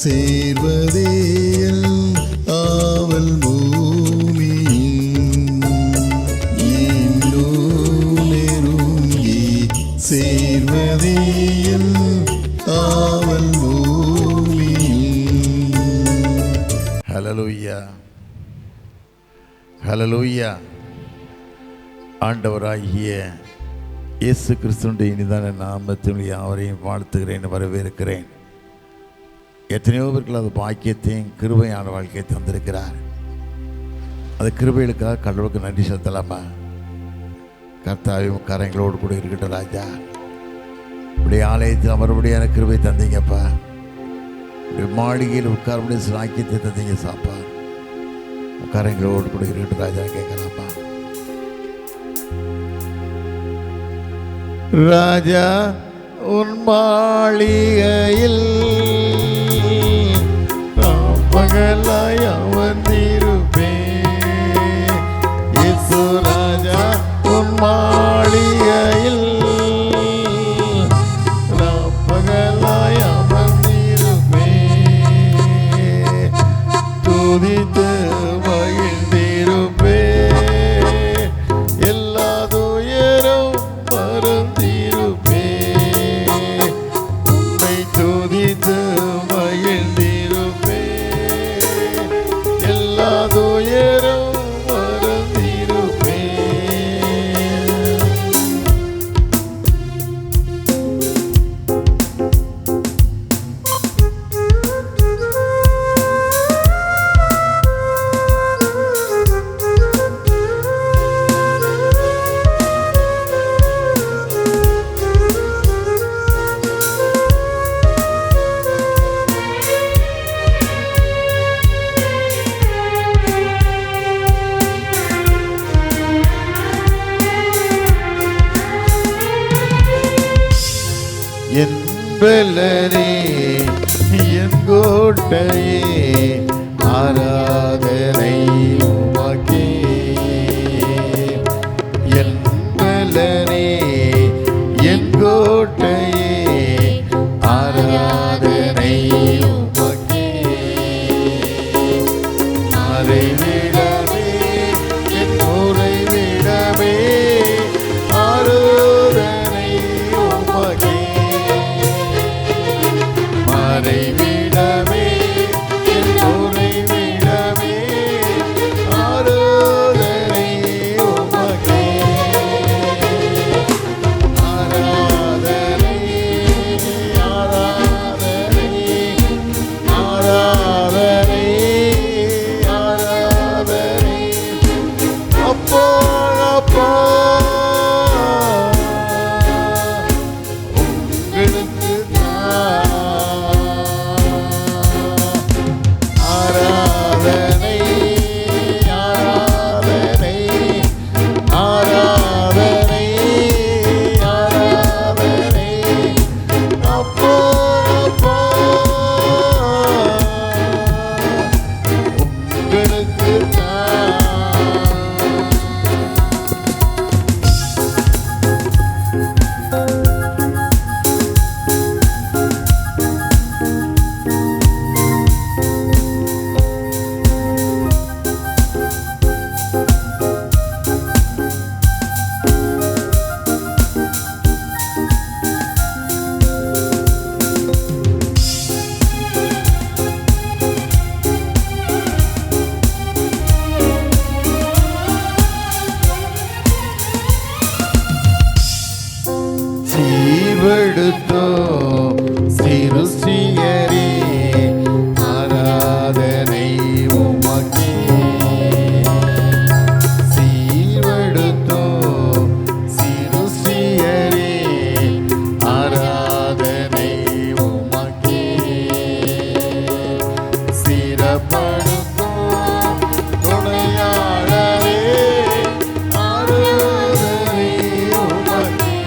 சேர்வதேயல் ஆவல் பூமியின் இன்னும் நெருங்கி சேர்வதேயல் ஆவல் பூமியின். ஹல்லேலூயா, ஹல்லேலூயா. ஆண்டவராகிய இயேசு கிறிஸ்துவின் இனிதான நாமத்தில் யாவரையும் வாழ்த்துகிறேன், வரவேற்கிறேன். எத்தனையோ பேருக்கு அது பாக்கியத்தையும் கிருபையான வாழ்க்கையை தந்திருக்கிறார். அது கிருபைகளுக்காக கடவுளுக்கு நன்றி செலுத்தலாமா? கர்த்தாவையும் கரங்களோடு கூட இருக்கட்டும் ராஜா. இப்படி ஆலயத்தில் மறுபடியான கிருபை தந்தீங்கப்பா. இப்படி மாளிகையில் உட்காரக்கூடிய சாக்கியத்தை தந்தீங்க சாப்பா. கரங்களோடு கூட இருக்கட்டும் ராஜா. கேட்கலாமா? ராஜா உன் மாளிகையில் பகலாய் அமர்ந்திருப்பேன். இயேசு ராஜா உன் மாளிகையில் பகலாய் அமர்ந்திருப்பேன். துதித்து மகிழ்ந்திருப்பேன். எல்லா துயரும் மறந்திருப்பேன். உன்னை துதித்து என் பலனே என் கோட்டையே ஆராதனை உமக்கே. என் பலனே என் கோட்டையே ஆராதனை உமக்கே. மறைவிடமே என் உறைவிடமே ஆராதனை உமக்கே. மறைவிடமே என் உறைவிடமே ஆராதனை உமக்கே. ஆராதனை ஆராதனை ஆராதனை ஆராதனை அப்பா அப்பா உங்களுக்கு ஆராதனை ஆராதனை ஆராதனை ஆராதனை அப்பா அப்பா உங்களுக்கு சீர்வெடுத்தோ சிருஷ்டிகரே ஆராதனை உமக்கே. சீர்வெடுத்தோ சிருஷ்டிகரே ஆராதனை உமக்கே. சிறப்படுத்தோ துணையாளரே ஆராதனை உமக்கே.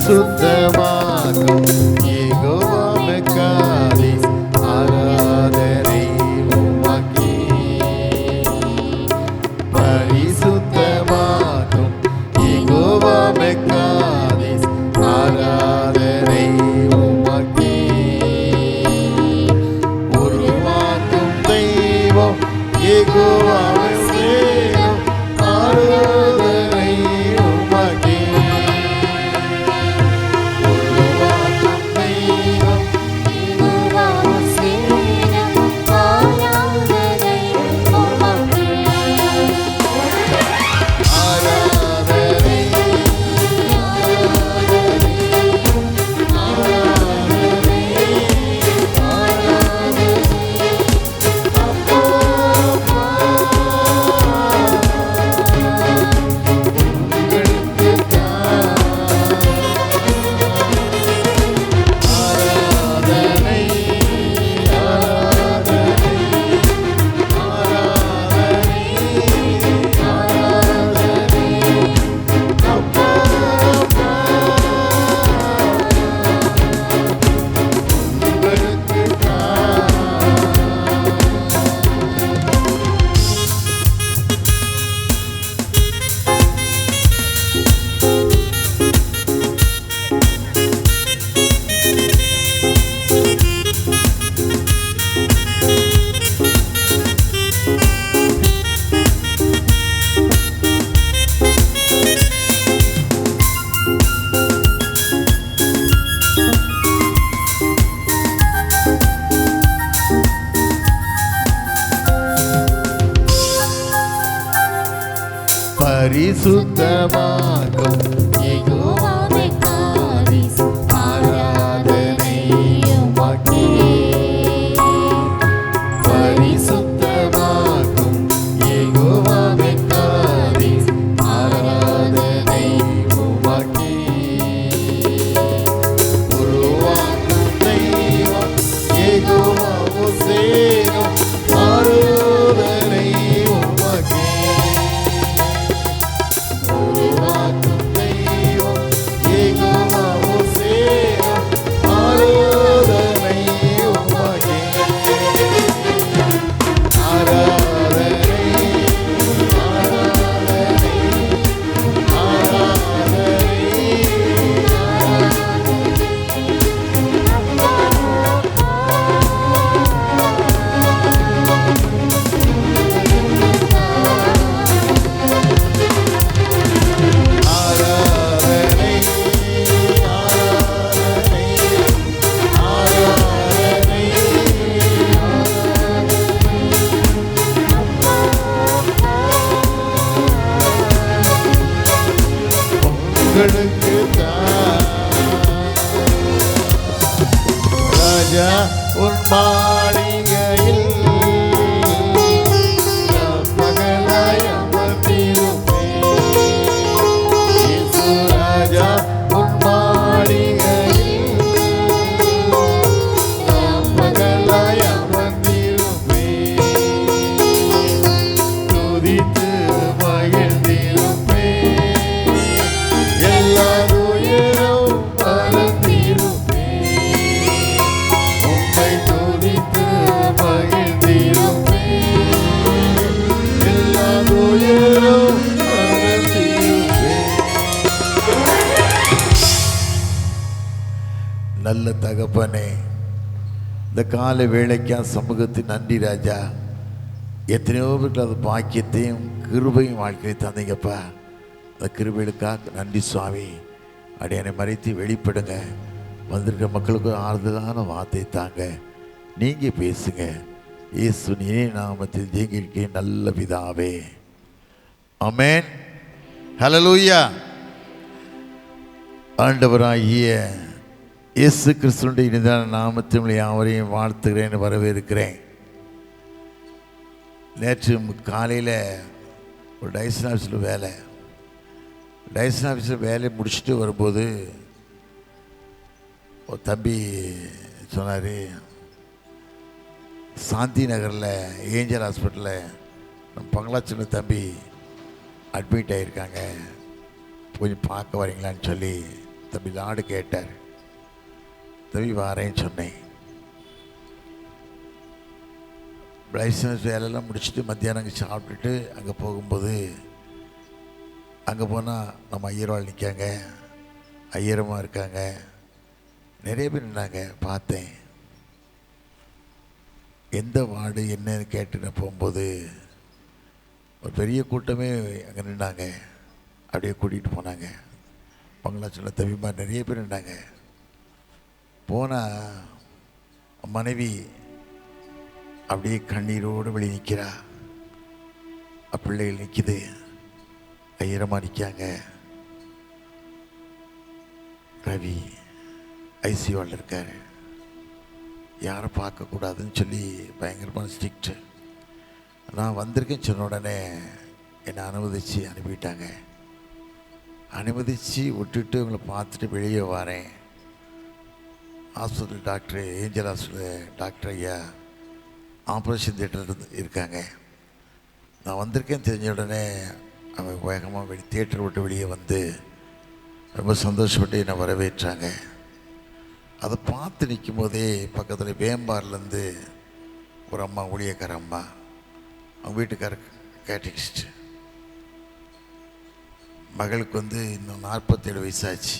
பரிசுத்தமாக்கும் யெகோவாவுக்காதீஸ் ஆராதனை உமக்கே. பரிசுத்தமாக்கும் யெகோவாவுக்காதீஸ் ஆராதனை உமக்கே. உருவாக்கும் தெய்வம் யெகோவாவை சேரும் ஆராதனை உமக்கே. உருவாக்கும் தெய்வம் யெகோவாவை சேரும் ஆராதனை உமக்கே. ஆராதனை பரிசுத்தமாக்கும் யெகோவாவுக்காதீஸ் ஆராதனை உமக்கே. பரிசுத்தமாக்கும் யெகோவாவுக்காதீஸ் ஆராதனை உமக்கே. உருவாக்கும் தெய்வம் யெகோவாவை சேரும் ஆராதனை உமக்கே. உருவாக்கும் தெய்வம் யெகோவாவை சேரும் ஆராதனை உமக்கே. ஆராதனை உங்களுக்கு ராஜா உன் மாளிகையில் மகனாய் அமர்ந்திருப்பேன். இயேசு ராஜா உன் மாளிகையில் மகனாய் அமர்ந்திருப்பேன். துதித்து மகிழ்ந்திருப்பேன். எல்லா துயரும் மறந்திருப்பேன். உம்மை துதித்து மகிழ்ந்திருப்பேன். எல்லா துயரும் மறந்திருப்பேன். நல்ல தகப்பனே, இந்த கால வேளைக்கா சமூகத்தின் நன்றி ராஜா. எத்தனையோ பேருக்கு அது பாக்கியத்தையும் கிருபையும் வாழ்க்கையை தந்தீங்கப்பா. அந்த கிருபைகளுக்காக நன்றி சுவாமி. அடையனை மறைத்து வெளிப்படுங்க. வந்திருக்கிற மக்களுக்கு ஆறுதலான வார்த்தை தாங்க. நீங்கள் பேசுங்க. இயேசு நீ நாமத்தில் ஜெயிக்க நல்ல பிதாவே, ஆமென். ஹல்லேலூயா. ஆண்டவராகிய இயேசு கிறிஸ்துவின் இனிதான நாமத்தில் யாவரையும் வாழ்த்துகிறேன், வரவேற்கிறேன். நேற்று காலையில் ஒரு டைசன் ஆஃபீஸில் வேலையை முடிச்சுட்டு வரும்போது ஒரு தம்பி சொன்னார், சாந்தி நகரில் ஏஞ்சல் ஹாஸ்பிட்டலில் நம்ம பங்களாச்சின தம்பி அட்மிட் ஆகியிருக்காங்க, கொஞ்சம் பார்க்க வரீங்களான்னு சொல்லி தம்பி நாடு கேட்டார். தம்பி வாரேன்னு சொன்னேன். லைசன்ஸ் வேலையெல்லாம் முடிச்சுட்டு மத்தியானம் அங்கே சாப்பிட்டுட்டு அங்கே போகும்போது அங்கே போனால் நம்ம ஐயர்வாள் நிற்காங்க, ஐயரமாக இருக்காங்க, நிறைய பேர் நின்னாங்க. பார்த்தேன். எந்த வார்டு என்னன்னு கேட்டு நான் போகும்போது ஒரு பெரிய கூட்டமே அங்கே நின்னாங்க. அப்படியே கூட்டிகிட்டு போனாங்க. பங்களாச்சல தவிமா நிறைய பேர் நின்னாங்க. போனால் மனைவி அப்படியே கண்ணீரோடு வெளியே நிற்கிறா. பிள்ளைகள் நிற்கிது, ஐயரமாக நிற்காங்க. ரவி ஐசியூவில் இருக்கார், யாரை பார்க்கக்கூடாதுன்னு சொல்லி பயங்கரமான ஸ்ட்ரிக்ட்டு. நான் வந்திருக்கேன்னு சொன்ன உடனே என்னை அனுமதித்து அனுப்பிட்டாங்க. அனுமதித்து விட்டுட்டு உங்களை பார்த்துட்டு வெளியே வரேன். Hospital doctor, angel hospital doctor ஐயா ஆப்ரேஷன் தியேட்டர் இருக்காங்க. நான் வந்திருக்கேன்னு தெரிஞ்ச உடனே அவன் வேகமாக தியேட்டர் விட்டு வெளியே வந்து ரொம்ப சந்தோஷப்பட்டு என்னை வரவேற்றாங்க. அதை பார்த்து நிற்கும் போதே பக்கத்தில் வேம்பார்லேருந்து ஒரு அம்மா, ஊழியக்கார அம்மா, அவங்க வீட்டுக்கார கேட்டகிஸ்ட், மகளுக்கு வந்து இன்னும் 47 வயசாச்சு.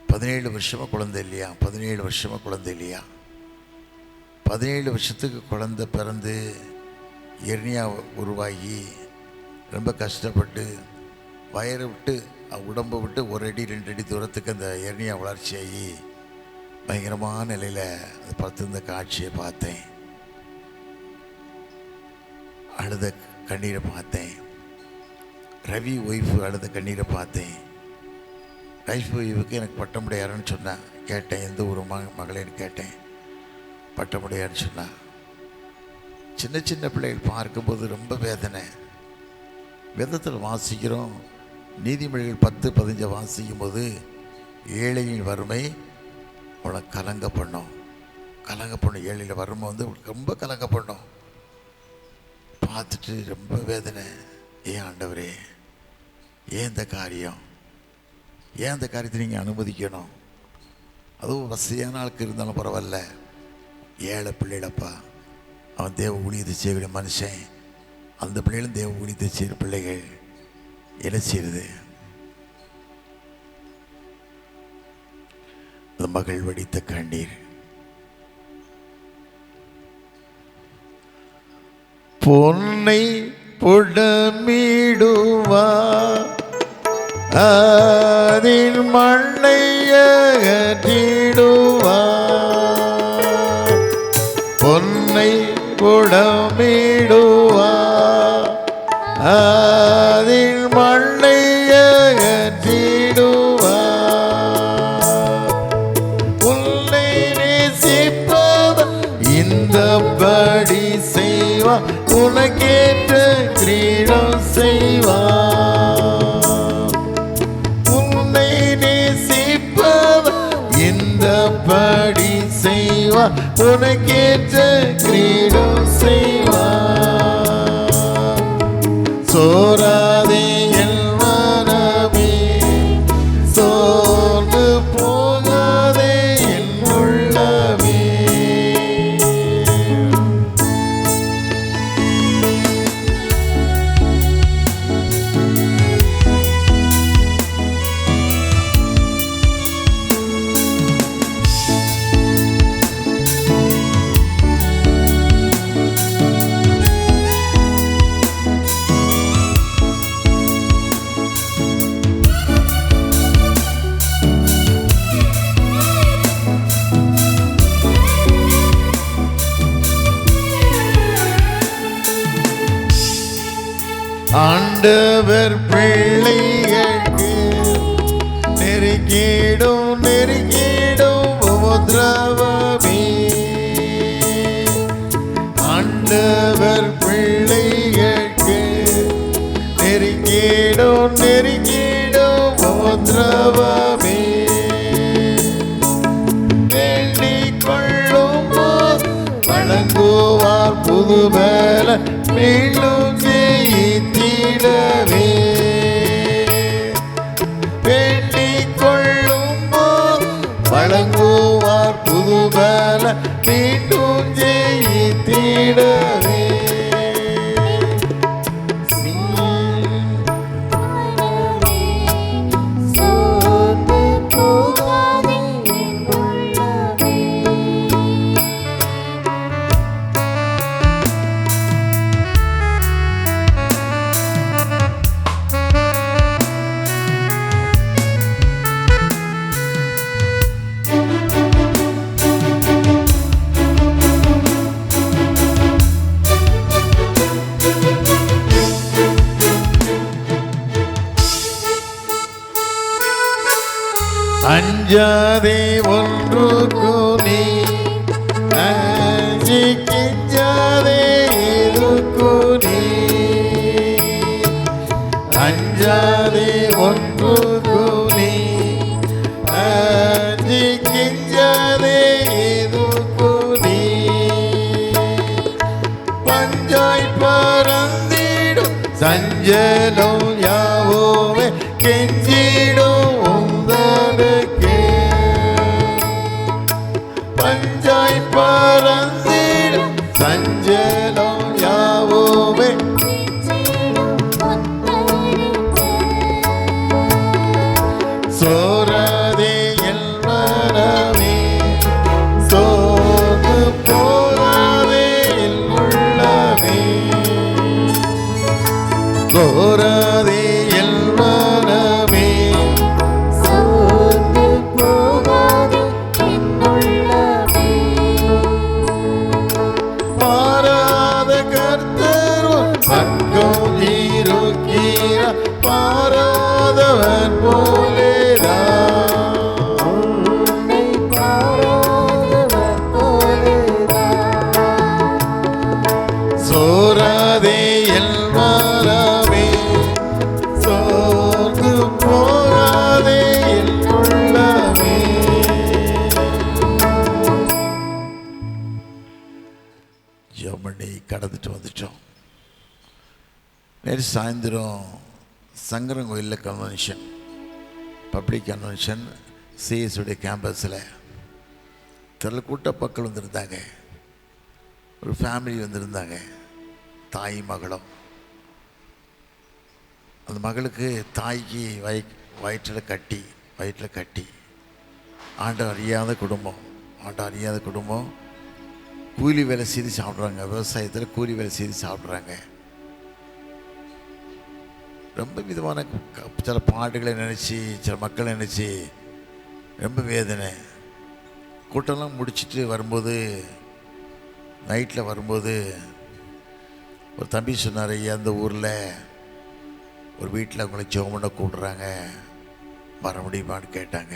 17 வருஷமாக குழந்தை இல்லையா, 17 வருஷமாக குழந்தை இல்லையா. 17 வருஷத்துக்கு குழந்தை பிறந்து எர்னியா உருவாகி ரொம்ப கஷ்டப்பட்டு வயரை விட்டு உடம்பை விட்டு 1 அடி 2 அடி தூரத்துக்கு அந்த எர்னியா வளர்ச்சியாகி பயங்கரமான நிலையில் அதை பார்த்து இந்த காட்சியை பார்த்தேன். அழுத கண்ணீரை பார்த்தேன். ரவி ஒய்ஃபு அழுத கண்ணீரை பார்த்தேன். ரைஃப் ஒய்ஃபுக்கு எனக்கு பட்டமுடையாருன்னு சொன்னேன். கேட்டேன், எந்த ஒரு மகளேன்னு கேட்டேன். பட்டமுடையாருன்னு சொன்னான். சின்ன சின்ன பிள்ளைகள் பார்க்கும்போது ரொம்ப வேதனை. வேதத்தில் வாசிக்கிறோம், நீதிமொழிகள் 10-15 வாசிக்கும் போது ஏழையின் வறுமை அவளை கலங்க பண்ணும். ஏழையில் வறுமை வந்து ரொம்ப கலங்க பண்ணும். பார்த்துட்டு ரொம்ப வேதனை. ஏன் ஆண்டவரே, ஏன் இந்த காரியம், ஏன் அந்த காரியத்தை நீங்கள் அனுமதிக்கணும்? அதுவும் வசதியான ஆளுக்கு இருந்தாலும் பரவாயில்ல, ஏழை பிள்ளைகளப்பா, அவன் தேவ ஊழியத்தை செய்யக்கூடிய மனுஷன். அந்த பிள்ளைகளும் தேவ ஊழியத்தை செய்கிற பிள்ளைகள் என்ன செய்யுது? அந்த மகள் வடித்த கண்ணீர். பொன்னை புடமிடுவா அதில் மண்ணை அகற்றிடுவா. பொன்னை புடமிடுவா அதில் மண்ணை அகற்றிடுவா. உன்னை நேசிப்பவர் இந்தபடி செய்வா, உனக்கேற்ற கிரீடம் செய்வா. உன்னை நேசிப்பவர் இந்தபடி செய்வா, உனக்கேற்ற கிரீடம் செய்வா. சோராதே என் மனமே, சோர்ந்து போகாதே என் உள்ளமே. ஆண்டவர் பிள்ளைகளுக்கு நெருங்கிடும் உபத்திரவமே. ஆண்டவர் பிள்ளைகளுக்கு நெருங்கிடும் உபத்திரவமே. வேண்டிக் கொள்ளும் வழங்குவார் புதுபல மீண்டும் ஜெயித்திடவே. வேண்டிக் கொள்ளும் மீண்டும் ஜெயித்திடவே சோர்ந்து போகாதே என் உள்ளமே. அஞ்சாதே ஒன்றுக்கு நீ அஞ்சி கெஞ்சாதே எதுக்கு நீ அஞ்சாதே ஒன்றுக்கு நீ அஞ்சி கெஞ்சாதே எதுக்கு நீ பஞ்சாய் பறந்திடும் சஞ்சலம் யாவோமே கெஞ்சிடும் உந்தனுக்கே பஞ்சாய் பறந்திடும் சஞ்சலம் யாவோமே சோராதே என் மனமே சோர்ந்து போகாதே என் உள்ளமே சோராதே என் மனமே சோர்ந்து போகாதே என் உள்ளமே. மாறாத கர்த்தர் உன் பக்கம் இருக்கிறார் பாராதவன் போலேதான் உன்னை பாராதவர் போலதான். சோராதே என் மனமே சோர்ந்து போகாதே என் உள்ளமே ஜெர்மனி கடந்துட்டு வந்துட்டோம். நேற்று சாயந்தரம் சங்கரன் கோயிலில் கன்வென்ஷன் பப்ளிக் கன்வென்ஷன் சிஎஸ்உடைய கேம்பஸில் திரள் கூட்ட மக்கள் வந்திருந்தாங்க. ஒரு ஃபேமிலி வந்திருந்தாங்க, தாய் மகளும். அந்த மகளுக்கு தாய்க்கு வயிற்றில் கட்டி ஆண்டவர் அறியாத குடும்பம் கூலி வேலை செய்து சாப்பிட்றாங்க. விவசாயத்தில் கூலி வேலை செய்து சாப்பிட்றாங்க. ரொம்ப விதமான சில பாடுகளை நினச்சி சில மக்களை நினச்சி ரொம்ப வேதனை. கூட்டம்லாம் முடிச்சுட்டு வரும்போது நைட்டில் வரும்போது ஒரு தம்பி சொன்னார், ஐயா அந்த ஊரில் ஒரு வீட்டில் அவங்களை ஜெபம் பண்ண கூப்பிட்றாங்க, வர முடியுமான்னு கேட்டாங்க.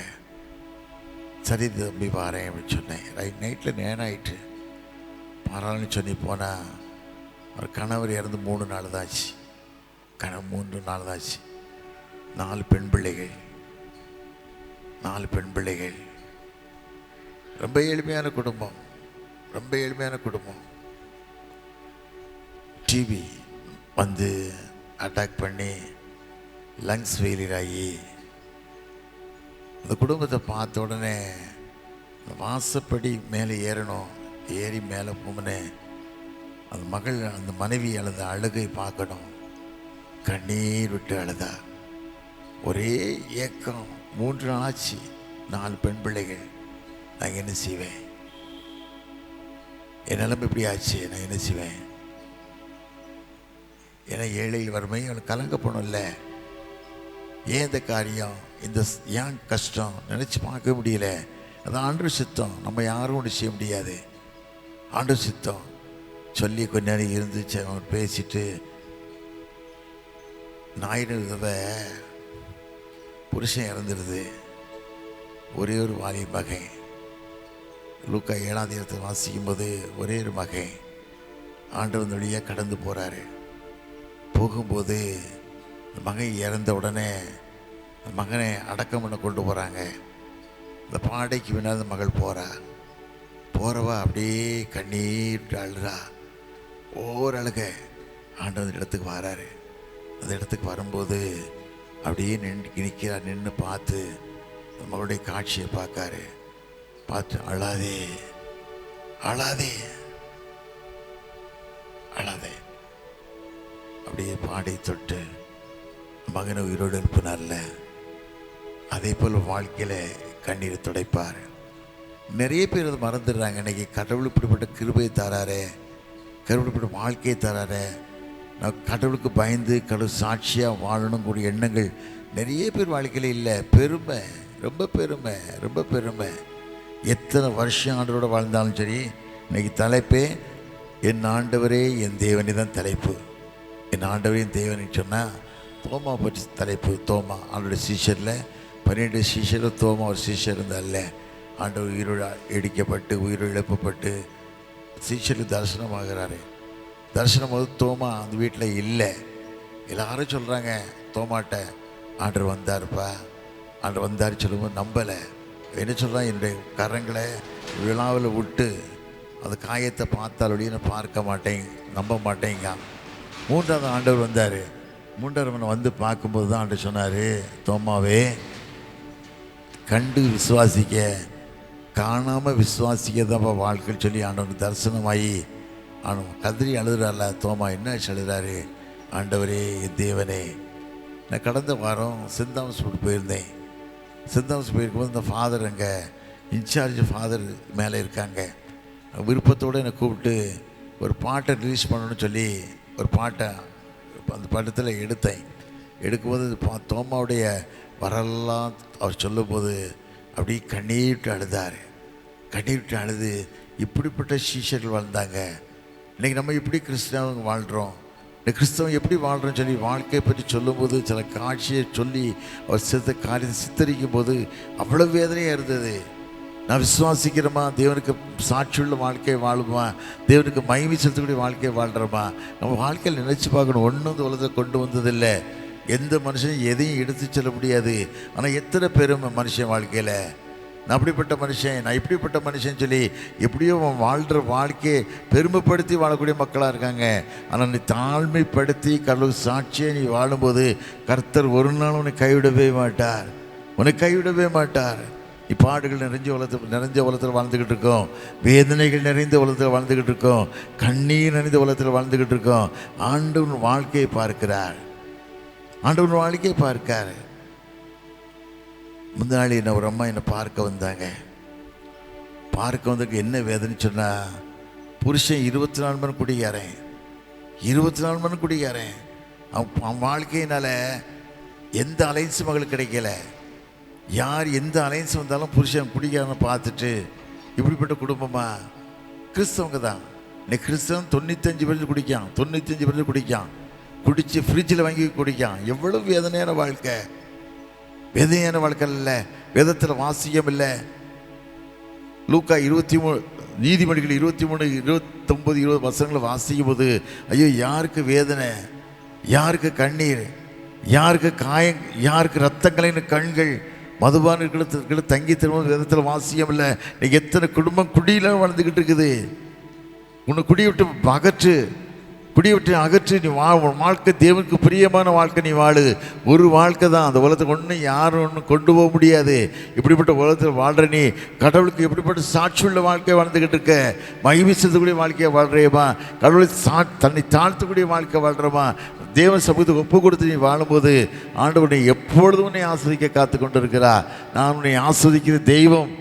சரி தம்பி வரேன் அப்படின்னு சொன்னேன். நைட்டில் நேரம் ஆயிட்டு பரவாயில்லன்னு சொல்லி போனால் அவர் கணவர் இறந்து 3 நாள் தான் ஆச்சு. 3 நாள் தான் ஆச்சு. 4 பெண் பிள்ளைகள். ரொம்ப எளிமையான குடும்பம். டிவி வந்து அட்டாக் பண்ணி லங்ஸ் ஃபெயிலியர் ஆகி அந்த குடும்பத்தை பார்த்த உடனே வாசப்படி மேலே ஏறி மேலே போனே அந்த மனைவி அழுத அழுகை பார்க்கணும். கண்ணீர் விட்டு அழுதா. ஒரே ஏக்கம். 3 நாள் ஆச்சு. 4 பெண் பிள்ளைகள். நான் என்ன செய்வேன்? என் நிலைமை இப்படி ஆச்சு, நான் என்ன செய்வேன்? ஏன்னா ஏழையில் வறுமை அவனுக்கு கலங்க போனோம்ல. ஏன் இந்த காரியம், ஏன் கஷ்டம் நினச்சி பார்க்க முடியல. அது ஆண்டவர் சித்தம். நம்ம யாரும் ஒன்று செய்ய முடியாது. ஆண்டவர் சித்தம் சொல்லி கொஞ்ச நேரம் இருந்துச்சு. அவன் பேசிட்டு ஞாயிறு தடவை புருஷன் இறந்துடுது. ஒரே ஒரு வாலி மகன். லூக்கா 7ஆம் அதிகாரத்தை வாசிக்கும்போது ஒரே ஒரு மகன் ஆண்டவன் வழியாக கடந்து போகிறாரு. போகும்போது அந்த மகன் இறந்த உடனே அந்த மகனை அடக்கம் பண்ண கொண்டு போகிறாங்க. அந்த பாடைக்கு பின்னால் அந்த மகள் போகிறவா அப்படியே கண்ணீர் அழுறா. ஒவ்வொரு அழுக. ஆண்டவன் இடத்துக்கு வராரு. அந்த இடத்துக்கு வரும்போது அப்படியே நின்று பார்த்து அந்த மகளுடைய காட்சியை பார்க்காரு. பார்த்து அழாதே அழாதே. அப்படியே பாடி தொட்டு மகனை உயிரோடு இருப்பினார்ல, அதே போல் வாழ்க்கையில் கண்ணீரை துடைப்பார். நிறைய பேர் அதை மறந்துடுறாங்க. இன்னைக்கு கடவுள் இப்படிப்பட்ட கிருபையை தராரே, கடவுள் இப்படி வாழ்க்கையை தராரே, நான் கடவுளுக்கு பயந்து கடவுள் சாட்சியாக வாழணும் கூடிய எண்ணங்கள் நிறைய பேர் வாழ்க்கையில் இல்லை. பெருமை, ரொம்ப பெருமை, ரொம்ப பெருமை. எத்தனை வருஷம் ஆண்டவரோட வாழ்ந்தாலும் சரி, இன்னைக்கு தலைப்பே என் ஆண்டவரே என் தேவனே தான் தலைப்பு. என் ஆண்டவரே என் தேவனை சொன்னால் தோமா பற்றி தலைப்பு. தோமா அவருடைய சீஷரில் 12 சீஷரில் தோமா ஒரு சீஷர் இருந்தால, ஆண்டவர் உயிரோடு இடிக்கப்பட்டு உயிரோடு எழுப்பப்பட்டு சீஷருக்கு தரிசனமாகிறாரு. தரிசனம் போது தோமா அந்த வீட்டில் இல்லை. எல்லாரும் சொல்கிறாங்க தோமாட்ட ஆண்டவர் வந்தார்ப்பா, ஆண்டவர் வந்தார் சொல்லும்போது நம்பலை. என்ன சொல்கிறான், என்னுடைய கரங்களை விழாவில் விட்டு அந்த காயத்தை பார்த்தாலோடைய நான் பார்க்க மாட்டேன், நம்ப மாட்டேங்க. 3வது ஆண்டவர் வந்தார். 3வது வந்து பார்க்கும்போது தான் ஆண்டவர் சொன்னார், தோமாவே கண்டு விசுவாசிக்க, காணாமல் விசுவாசிக்க தான் வாழ்க்கைன்னு சொல்லி ஆண்டவனுக்கு தரிசனமாகி அவன் கதறி அழுதுறாருல. தோமா என்ன அழுகிறாரு, ஆண்டவரே என் தேவனே. நான் கடந்த வாரம் செந்தாமஸ் போயிருந்தேன். செந்தாமஸ் போயிருக்கும்போது இந்த ஃபாதர் அங்கே இன்சார்ஜ் ஃபாதர் மேலே இருக்காங்க. விருப்பத்தோடு என்னை கூப்பிட்டு ஒரு பாட்டை ரிலீஸ் பண்ணணும்னு சொல்லி ஒரு பாட்டை அந்த படத்தில் எடுத்தேன். எடுக்கும்போது தோமாவுடைய வரலாம் அவர் சொல்லும்போது அப்படியே கண்ணீர் விட்டு அழுதார். கண்ணீர் விட்டு அழுது இப்படிப்பட்ட சீஷர்கள் வாழ்ந்தாங்க, இன்றைக்கி நம்ம எப்படி கிறிஸ்தவங்க வாழ்கிறோம், இந்த கிறிஸ்தவம் எப்படி வாழ்கிறோன்னு சொல்லி வாழ்க்கையை பற்றி சொல்லும்போது சில காட்சியை சொல்லி அவர் சித்த காரியத்தை சித்தரிக்கும் போது அவ்வளோ வேதனையாக இருந்தது. நான் விசுவாசிக்கிறோமா, தேவனுக்கு சாட்சியுள்ள வாழ்க்கையை வாழுமா, தேவனுக்கு மகிமை செலுத்தக்கூடிய வாழ்க்கையை வாழ்கிறோமா, நம்ம வாழ்க்கையில் நினச்சி பார்க்கணும். ஒன்றும் இந்த உலகத்தை கொண்டு வந்ததில்லை, எந்த மனுஷனும் எதையும் எடுத்து செல்ல முடியாது. ஆனால் எத்தனை பெருமை மனுஷன் வாழ்க்கையில், நான் அப்படிப்பட்ட மனுஷன், நான் இப்படிப்பட்ட மனுஷன் சொல்லி எப்படியோ வாழ்கிற வாழ்க்கையை பெருமைப்படுத்தி வாழக்கூடிய மக்களாக இருக்காங்க. ஆனால் நீ தாழ்மைப்படுத்தி கடவுள் சாட்சியை நீ வாழும்போது கர்த்தர் ஒரு நாள் உன்னை கைவிடவே மாட்டார், உன்னை கைவிடவே மாட்டார். பாடுகள் நிறைஞ்ச உலகத்தில் வாழ்ந்துக்கிட்டு இருக்கோம், வேதனைகள் நிறைந்த உலகத்தில் வாழ்ந்துக்கிட்டு இருக்கோம், கண்ணீர் நிறைந்த உலகத்தில் வாழ்ந்துக்கிட்டு இருக்கோம். ஆண்டவன் வாழ்க்கையை பார்க்கிறார், ஆண்டவன் வாழ்க்கையை பார்க்கார். முந்தாளி என்ன ஒரு அம்மா என்னை பார்க்க வந்தாங்க. பார்க்க வந்ததுக்கு என்ன வேதனை சொன்னால், புருஷன் 24 மணி குடிக்காரன், 24 மணி குடிக்காரன். அவன் வாழ்க்கையினால் எந்த அலைன்ஸும் மகளுக்கு கிடைக்கல. யார் எந்த அலைன்ஸ் வந்தாலும் புருஷன் குடிக்காரனை பார்த்துட்டு இப்படிப்பட்ட குடும்பமா? கிறிஸ்தவங்க தான். இன்னைக்கு கிறிஸ்தவன் 95% குடிக்கான், 95% குடிக்கான், குடித்து ஃப்ரிட்ஜில் வாங்கி குடிக்கான். எவ்வளோ வேதனையான வாழ்க்கை, வேதனையான வாழ்க்கை இல்லை. வேதத்தில் வாசியம் இல்லை. லூக்கா 23 நீதிமொழிகள் 23, 29, 20 வசனங்களை வாசிக்கும் போது ஐயோ யாருக்கு வேதனை, யாருக்கு கண்ணீர், யாருக்கு காயம், யாருக்கு ரத்தங்களின் கண்கள், மதுபானர்களுக்கு தங்கி திரும்ப விதத்தில் வாசியம் இல்லை. இன்னைக்கு எத்தனை குடும்பம் குடியில் வாழ்ந்துக்கிட்டு இருக்குது. உன்னை குடியை விட்டு அகற்று, குடியை விட்டு அகற்று. நீ வாழ்க்கை தேவனுக்கு பிரியமான வாழ்க்கை நீ வாழு. ஒரு வாழ்க்கை தான், அந்த உலகத்துக்கு ஒன்றும் யாரும் ஒன்றும் கொண்டு போக முடியாது. இப்படிப்பட்ட உலகத்தில் வாழ்கிற நீ கடவுளுக்கு எப்படிப்பட்ட சாட்சியுள்ள வாழ்க்கையை வாழ்ந்துக்கிட்டு இருக்க, மகிமை செலுத்தக்கூடிய வாழ்க்கையை வாழ்கிறேமா, கடவுளை தன்னை தாழ்த்தக்கூடிய வாழ்க்கை வாழ்கிறோமா, தேவன் சமூகத்துக்கு ஒப்பு கொடுத்து நீ வாழும்போது ஆண்டவர் எப்பொழுதும் உன்னை ஆஸ்வதிக்க காத்து கொண்டு இருக்கிறா. நான் உன்னை ஆஸ்வதிக்கிற தெய்வம்,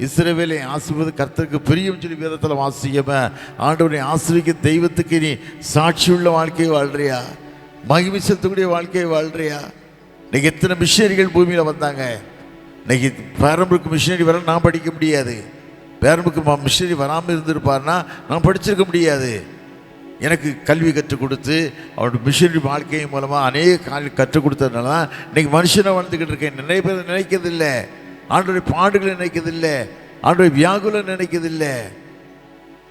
இஸ்ரவேலை ஆசீர்வதிப்பது கர்த்தருக்கு பிரியம் சொல்லி வேதத்தில் வாசிக்காம ஆண்டவரை ஆசீர்வதிக்கிற தெய்வத்துக்கு நீ சாட்சியுள்ள வாழ்க்கையை வாழ்றியா, மகிமை செலுத்தக்கூடிய வாழ்க்கையை வாழ்றியா? இன்னைக்கு எத்தனை மிஷினரிகள் பூமியில் வந்தாங்க. இன்னைக்கு பேரம்புக்கு மிஷினரி வர நான் படிக்க முடியாது, பேரம்புக்கு மிஷினரி வராமல் இருந்திருப்பார்னா நான் படிச்சிருக்க முடியாது. எனக்கு கல்வி கற்றுக் கொடுத்து அவருடைய மிஷினரி வாழ்க்கை மூலமாக அநேக காரியம் கற்றுக் கொடுத்ததுனால தான் இன்றைக்கி மனுஷனை வாழ்ந்துக்கிட்டு இருக்கேன். நிறைய பேர் நினைக்கிறதில்லை, ஆண்டோடைய பாடுகளை நினைக்கிறதில்லை, ஆண்டோடைய வியாகுலம் நினைக்கிறதில்லை.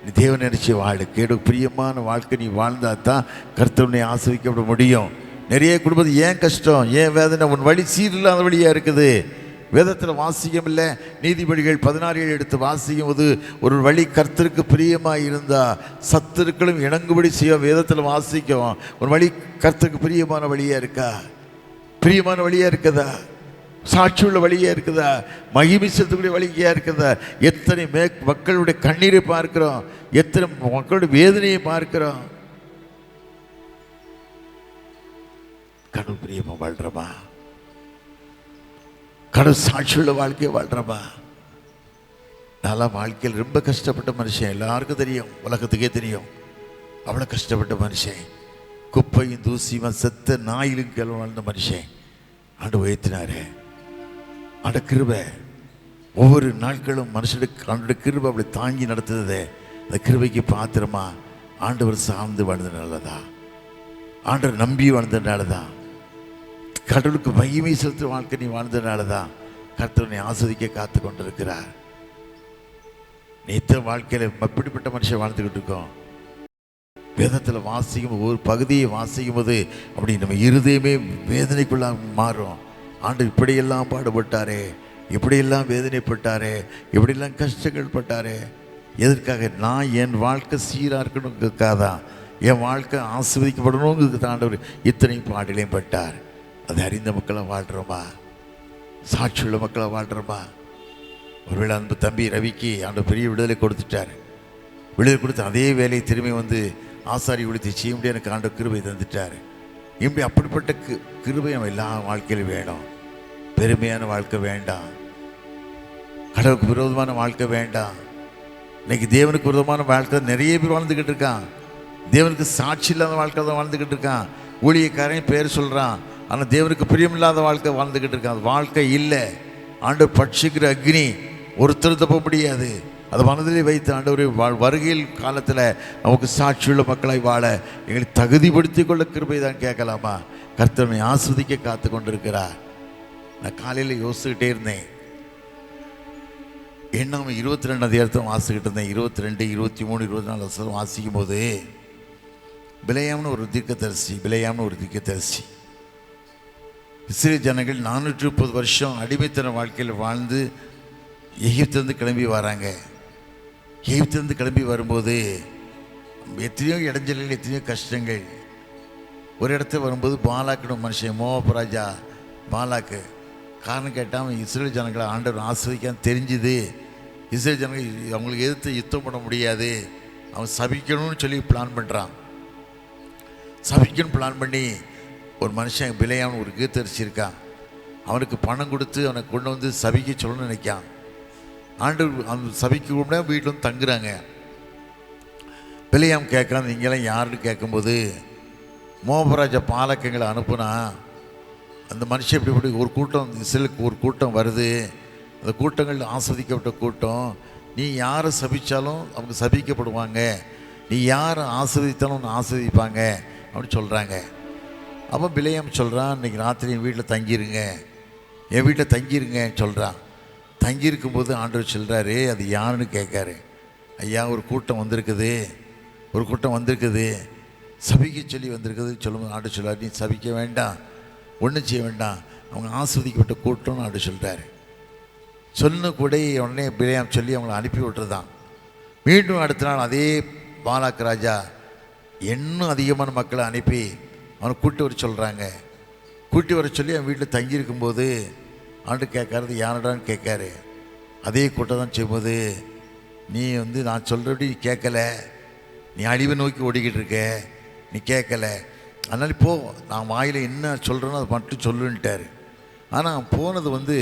நீ தேவன் நினைச்சி வாழு, கேடு பிரியமான வாழ்க்கை நீ வாழ்ந்தா தான் கர்த்தரை ஆசிரிக்கப்பட முடியும். நிறைய குடும்பத்துக்கு ஏன் கஷ்டம், ஏன் வேதனை, உன் வழி சீரில்லாத வழியாக இருக்குது. வேதத்தில் வாசியம் இல்லை. நீதிபதிகள் 16 எடுத்து வாசிக்கும் போது ஒரு வழி கர்த்தருக்கு பிரியமாக இருந்தால் சத்துருக்களும் இணங்குபடி செய்ய வேதத்தில் வாசிக்கும். ஒரு வழி கர்த்தருக்கு பிரியமான வழியாக இருக்கா, பிரியமான வழியாக இருக்குதா? சாட்சியுள்ள வழியாக இருக்குதா? மகிமை செலுத்தக்கூடிய வழியாக இருக்குதா? எத்தனை மக்களுடைய கண்ணீரை பார்க்கிறோம், எத்தனை மக்களுடைய வேதனையை பார்க்கிறோம். கடவுள் பிரியமா வாழ்றமா? கடவுள் சாட்சியுள்ள வாழ்க்கையை வாழ்றமா? நல்லா வாழ்க்கையில் ரொம்ப கஷ்டப்பட்ட மனுஷன், எல்லாருக்கும் தெரியும், உலகத்துக்கே தெரியும். அவ்வளோ கஷ்டப்பட்ட மனுஷன், குப்பையும் தூசியுமா செத்த நாயிலும் கிளம்ப வாழ்ந்த மனுஷன் ஆண்டு உயர்த்தினாரு. ஆண்டு கிருபை ஒவ்வொரு நாட்களும் மனுஷனுக்கு ஆண்டு கிருபை அப்படி தாங்கி நடத்துதே. அந்த கிருபைக்கு பாத்திரமா ஆண்டவர் சார்ந்து வாழ்ந்ததுனாலதா, ஆண்டவர் நம்பி வாழ்ந்ததுனாலதான், கடவுளுக்கு மகிமை செலுத்துற வாழ்க்கை நீ வாழ்ந்ததுனாலதான் கர்த்தரை ஆஸ்வதிக்க காத்து கொண்டிருக்கிறார். நீத்த வாழ்க்கையில எப்படிப்பட்ட மனுஷன் வாழ்ந்துகிட்டு இருக்கோம். வேதத்தில் வாசிக்கும் ஒவ்வொரு பகுதியை வாசிக்கும் போது அப்படி நம்ம இருதயமே வேதனைக்குள்ள மாறும். ஆண்டு இப்படியெல்லாம் பாடுபட்டாரே, இப்படியெல்லாம் வேதனைப்பட்டாரே, இப்படியெல்லாம் கஷ்டங்கள் பட்டாரே. எதற்காக? நான் என் வாழ்க்கை சீராக இருக்கணுங்கிறதுக்காக தான், என் வாழ்க்கை ஆசீர்வதிக்கப்படணுங்கிறது தான் ஆண்டவர் இத்தனை பாடலையும் பட்டார். அதை அறிந்த மக்களை வாழ்கிறோமா? சாட்சியுள்ள மக்களை வாழ்கிறோமா? ஒருவேளை அன்பு தம்பி ரவிக்கு ஆண்டு பெரிய விடுதலை கொடுத்துட்டார். விடுதலை கொடுத்து அதே வேலையை திரும்பி வந்து ஆசாரி கொடுத்து செய்ய முடியாது, எனக்கு ஆண்டு கிருபை தந்துட்டார். இப்படி அப்படிப்பட்ட கிருபை நம்ம எல்லா வாழ்க்கையிலும் வேணும். பெருமையான வாழ்க்கை வேண்டாம், கடவுளுக்கு விரோதமான வாழ்க்கை வேண்டாம். இன்னைக்கு தேவனுக்கு விரோதமான வாழ்க்கை நிறைய பேர் வாழ்ந்துக்கிட்டு இருக்கான். தேவனுக்கு சாட்சி இல்லாத வாழ்க்கை தான் வாழ்ந்துக்கிட்டு இருக்கான். ஊழியக்காரன் பேர் சொல்கிறான், ஆனால் தேவனுக்கு பிரியமில்லாத வாழ்க்கை வாழ்ந்துக்கிட்டு இருக்கான். அது வாழ்க்கை இல்லை. ஆண்டவர் பட்சிக்கிற அக்னி ஒருத்தர் தப்ப முடியாது. அதை மனதிலே வைத்து ஆண்டவர் வருகையில் காலத்தில் நமக்கு சாட்சியுள்ள மக்களாய் வாழ எங்களை தகுதிப்படுத்தி கொள்ள கிருபை தான் கேட்கலாமா? கர்த்தரை ஆஸ்வதிக்க காத்து கொண்டிருக்கிறார். நான் காலையில் யோசிச்சுக்கிட்டே இருந்தேன். நம்ம 22 அதிகாரத்தை வாசிக்கிட்டு இருந்தேன். 22, 23, 24 வருஷம் வாசிக்கும் போது பிலேயாம்னு ஒரு தீர்க்கதரிசி இஸ்ரேல் ஜனங்கள் 430 வருஷம் அடிமைத்தன வாழ்க்கையில் வாழ்ந்து எகிப்திலிருந்து கிளம்பி வராங்க. எகிப்திலிருந்து கிளம்பி வரும்போது எத்தனையோ இடைஞ்சல்கள், எத்தனையோ கஷ்டங்கள். ஒரு இடத்துல வரும்போது பாலாக்குன்னு மனுஷன், மோவாப் ராஜா பாலாக்கு. காரணம் கேட்டால் அவன் இஸ்ரேல் ஜனங்களை ஆண்டவர் ஆஸ்வதிக்கான்னு தெரிஞ்சுது. இஸ்ரேல் ஜனங்கள் அவங்களுக்கு எதிர்த்து யுத்தம் பண்ண முடியாது, அவன் சபிக்கணும்னு சொல்லி பிளான் பண்ணுறான். சபிக்கணும்னு பிளான் பண்ணி ஒரு மனுஷன் பிலேயாம்னு ஒரு கீர்த்தரிசி இருக்கான், அவனுக்கு பணம் கொடுத்து அவனை கொண்டு வந்து சபிக்க சொல்லணும்னு நினைக்கான். ஆண்டவர் அந்த சபிக்க கூட வீட்டில் வந்து தங்குறாங்க. பிலேயாம் கேட்காம நீங்களாம் யாருன்னு கேட்கும்போது மோபராஜா பாலக்கங்களை அனுப்புனா அந்த மனுஷன் இப்படி ஒரு கூட்டம், இஸ்ரேலுக்கு ஒரு கூட்டம் வருது, அந்த கூட்டங்கள் ஆஸ்வதிக்கப்பட்ட கூட்டம். நீ யாரை சபித்தாலும் அவங்க சபிக்கப்படுவாங்க, நீ யாரை ஆஸ்வதித்தாலும் ஆஸ்வதிப்பாங்க அப்படின்னு சொல்கிறாங்க. அப்போ பிலேயாம் சொல்கிறான், இன்றைக்கி ராத்திரி என் வீட்டில் தங்கிருங்க, என் வீட்டில் தங்கிருங்கன்னு சொல்கிறான். தங்கியிருக்கும்போது ஆண்டவர் சொல்கிறாரு, அது யாருன்னு கேட்காரு. ஐயா ஒரு கூட்டம் வந்திருக்குது, சபிக்க சொல்லி வந்திருக்குது சொல்லும்போது ஆண்டு சொல்கிறார், நீ சபிக்க வேண்டாம், ஒன்றும் செய்ய வேண்டாம், அவங்க ஆஸ்வதிக்கப்பட்ட கூட்டம்னு ஆண்டு சொல்கிறாரு. சொன்ன கூட உடனே பிலேயாம் சொல்லி அவங்கள அனுப்பி விட்டுருதான். மீண்டும் அடுத்த நாள் அதே பாலாக் ராஜா இன்னும் அதிகமான மக்களை அனுப்பி அவனை கூட்டி வர சொல்கிறாங்க. கூட்டி வர சொல்லி அவன் வீட்டில் தங்கியிருக்கும்போது ஆண்டு கேட்கறது யானடான்னு கேட்காரு. அதே கூட்டம் தான் செய்யும்போது, நீ நான் சொல்கிறபடி கேட்கல, நீ அழிவை நோக்கி ஓடிக்கிட்டு இருக்க, நீ கேட்கல, அதனால போ, நான் வாயில் என்ன சொல்கிறேனோ அதை மட்டும் சொல்லுன்ட்டார். ஆனால் போனது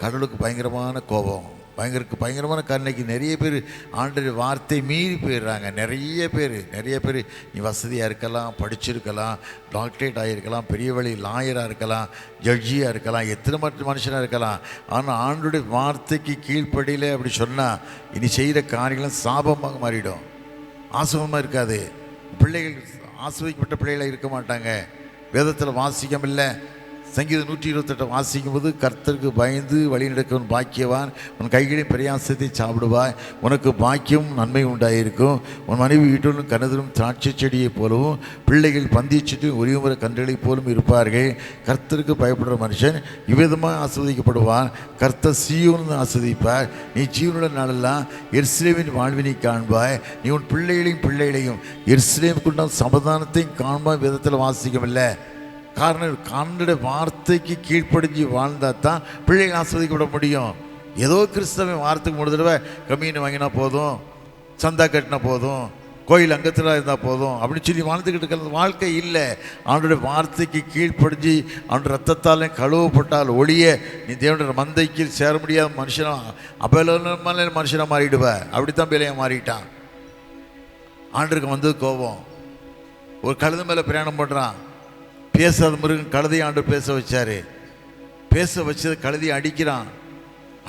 கடவுளுக்கு பயங்கரமான கோபம், பயங்கரமான கருணைக்கு. நிறைய பேர் ஆண்டவர் வார்த்தை மீறி போயிடுறாங்க. நிறைய பேர் நீ வசதியாக இருக்கலாம், படிச்சிருக்கலாம், டாக்டரேட் ஆகியிருக்கலாம், பெரிய வழி லாயராக இருக்கலாம், ஜட்ஜியாக இருக்கலாம், எத்தனை மனுஷனாக இருக்கலாம். ஆனால் ஆண்டோடைய வார்த்தைக்கு கீழ்ப்படியில் அப்படி சொன்னால் இனி செய்கிற காரியங்களும் சாபமாக மாறிடும், ஆசுவமாக இருக்காது. பிள்ளைகள் ஆசிர்வதிக்கப்பட்ட பிள்ளைகளாக இருக்க மாட்டாங்க. வேதத்தில் வாசிக்கம் இல்லை. சங்கீதம் 128 வாசிக்கும் போது, கர்த்தருக்கு பயந்து வழி நடக்கவன் பாக்கியவான், உன் கைகளின் பிரயாசத்தை சாப்பிடுவாய், உனக்கு பாக்கியம் நன்மை உண்டாயிருக்கும், உன் மனைவி வீட்டிலும் கனதரும் திராட்சை செடியை போலவும் பிள்ளைகள் பந்திச்சுட்டும் ஒரே கன்றுகளைப் போலும் இருப்பார்கள். கர்த்தருக்கு பயப்படுற மனுஷன் இவ்விதமாக ஆஸ்வதிக்கப்படுவான். கர்த்தர் சீயோன்னு ஆஸ்வதிப்பார். நீ ஜீவனுள்ள நாளெல்லாம் எருசலேமின் வாழ்வினை காண்பாய். நீ உன் பிள்ளைகளையும் எருசலேமுக்குண்டான சமாதானத்தையும் காண்பாய். விதத்தில் வாசிக்கமில்லை. காரணம் ஆண்டோட வார்த்தைக்கு கீழ்ப்படிஞ்சு வாழ்ந்தால் தான் பிள்ளைகள் ஆஸ்வதிக்கப்பட முடியும். ஏதோ கிறிஸ்தவன் வாரத்துக்கு 3 தடவை கம்மியன் வாங்கினா போதும், சந்தா கட்டினா போதும், கோயில் அங்கத்தில் இருந்தால் போதும் அப்படின்னு சொல்லி வாழ்ந்துக்கிட்டு இருக்கிறது வாழ்க்கை இல்லை. அவனுடைய வார்த்தைக்கு கீழ்ப்படிஞ்சு அவன் ரத்தத்தாலே கழுவப்பட்டால் ஒளிய நீ தேவனுடைய மந்தைக்கு சேர முடியாத மனுஷனாக அபலமான மனுஷனாக மாறிடுவ. அப்படித்தான் பிள்ளைய மாறிட்டான். ஆண்டருக்கு வந்தது கோபம். ஒரு கழுதை மேலே பிரயாணம் பண்ணுறான், பேசாத மிருகம் கழுதையை ஆண்டு பேச வச்சார். பேச வச்சது கழுதையை அடிக்கிறான்.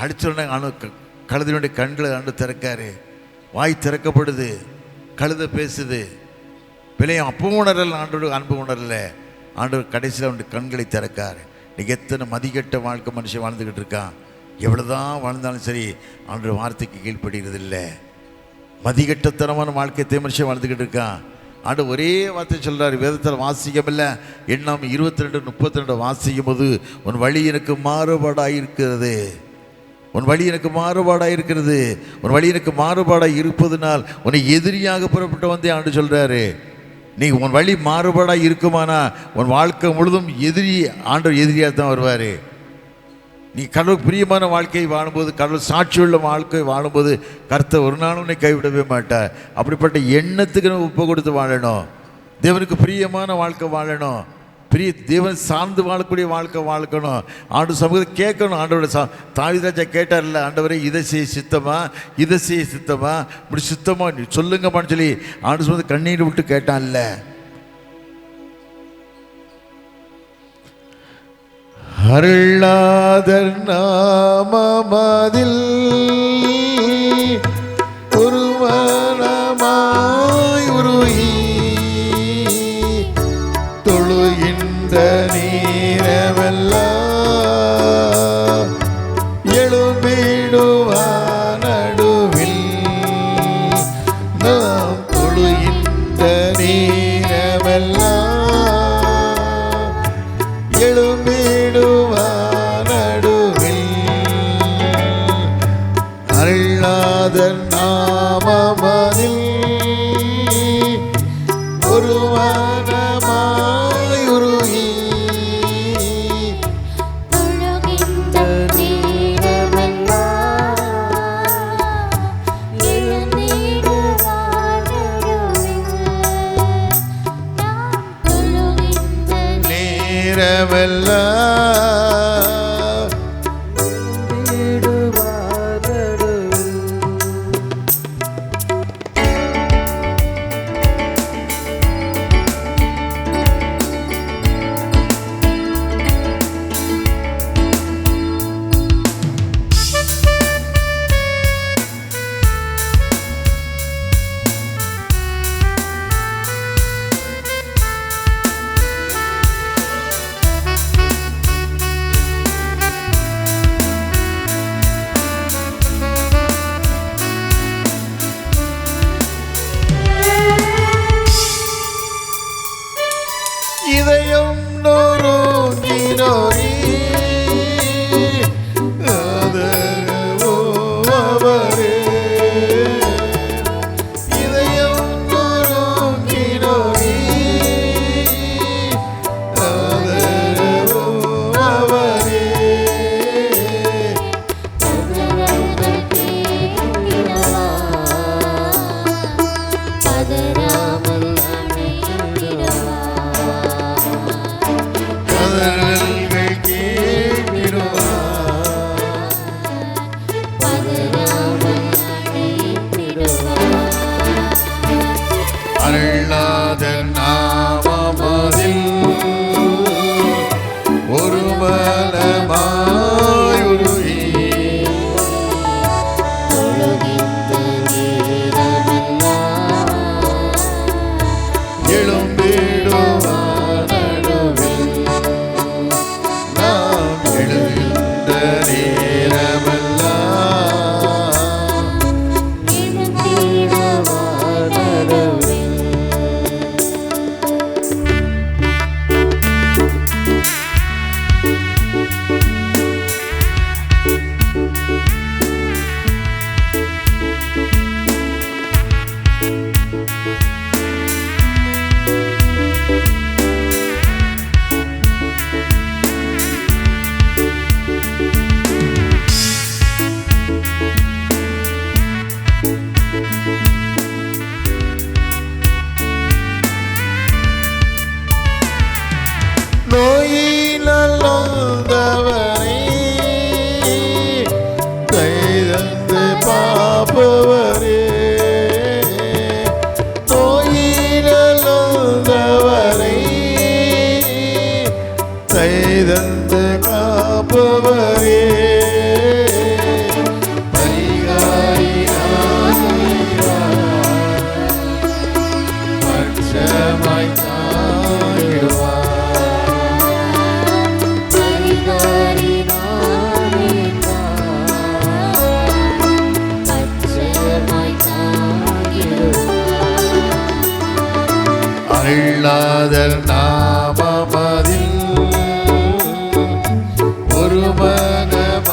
அடித்த உடனே கழுதையுடைய கண்களை ஆண்டு திறக்காரு. வாய் திறக்கப்படுது, கழுதை பேசுது. பிள்ளையும் அப்பவும் உணரல, ஆண்டோட அன்பு உணரல. ஆண்டவர் கடைசியில் அவனுடைய கண்களை திறக்காரு. இன்னைக்கு எத்தனை மதிக்கட்ட வாழ்க்கை மனுஷன் வாழ்ந்துக்கிட்டு இருக்கான். எவ்வளோதான் வாழ்ந்தாலும் சரி ஆண்டோட வார்த்தைக்கு கீழ்ப்படுகிறது இல்லை. மதிக்கட்டத்தனமான வாழ்க்கையை மனுஷன் வாழ்ந்துக்கிட்டு இருக்கான். ஆண்டு ஒரே வார்த்தை சொல்கிறார், வேதத்தில் வாசிக்கமில்லை எண்ணாம் 22:32 வாசிக்கும் போது உன் வழி எனக்கு மாறுபாடாக இருக்கிறது, உன் வழி எனக்கு மாறுபாடாக இருக்கிறது, உன் வழி எனக்கு மாறுபாடாக இருப்பதுனால் உன்னை எதிரியாக புறப்பட்டு வந்தே ஆண்டு சொல்கிறாரு. நீ உன் வழி மாறுபாடாக இருக்குமானா உன் வாழ்க்கை முழுதும் எதிரி, ஆண்டவர் எதிரியாக தான் வருவார். நீ கடவுள் பிரியமான வாழ்க்கையை வாழும்போது, கடவுள் சாட்சியுள்ள வாழ்க்கை வாழும்போது கர்த்தர் ஒரு நாளும் உன்னை கைவிடவே மாட்டார். அப்படிப்பட்ட எண்ணத்துக்கு நம்ம ஒப்பு கொடுத்து வாழணும். தேவனுக்கு பிரியமான வாழ்க்கை வாழணும். தேவன் சார்ந்து வாழக்கூடிய வாழ்க்கை வாழ்க்கணும். ஆண்டு சமூகத்தை கேட்கணும். ஆண்டோட தாவீது கேட்டார்ல, ஆண்டவரே இதை செய்ய சித்தமா, இதை செய்ய சித்தமா, இப்படி சித்தமா சொல்லுங்கம்மான்னு சொல்லி ஆண்டு சமூகத்தை கண்ணீர் விட்டு கேட்டான்ல. அருளாதர் நாமமதில் ஒரு மனமாய் உருகி தொழுகின்ற நீரவெல்லாம் எழும்பிடுவார் நடுவில். நாம் தொழுகின்ற நீரவெல்லாம் எழும்பிடுவார் நடுவில். அருளாதர் நாமமதில் ஒரு மனமாய் உருகி தொழுகின்ற நீரவெல்லாம் எழுந்திடுவார் நடுவில். நாம் தொழுகின்ற நேரமெல்லாம் எழுந்திடுவார் நடுவில். இதயம் நொறுங்கினோரே ஆதரவோ அவரே. இதயம் நொறுங்கினோரே ஆதரவோ அவரே. பதறாமல் அணைத்திடுவார். கதறல்கள் கேட்டிடுவார். பதறாமல் அணைத்திடுவார். அருளாத நாமமதில் ஒரு மனமாய் உருகி தொழுகின்ற நீரவெல்லாம் எழும்பிடுவார் நடுவில். நாம் எழுகின்ற நேரமெல்லாம் எழுந்திடுவார் நடுவில்.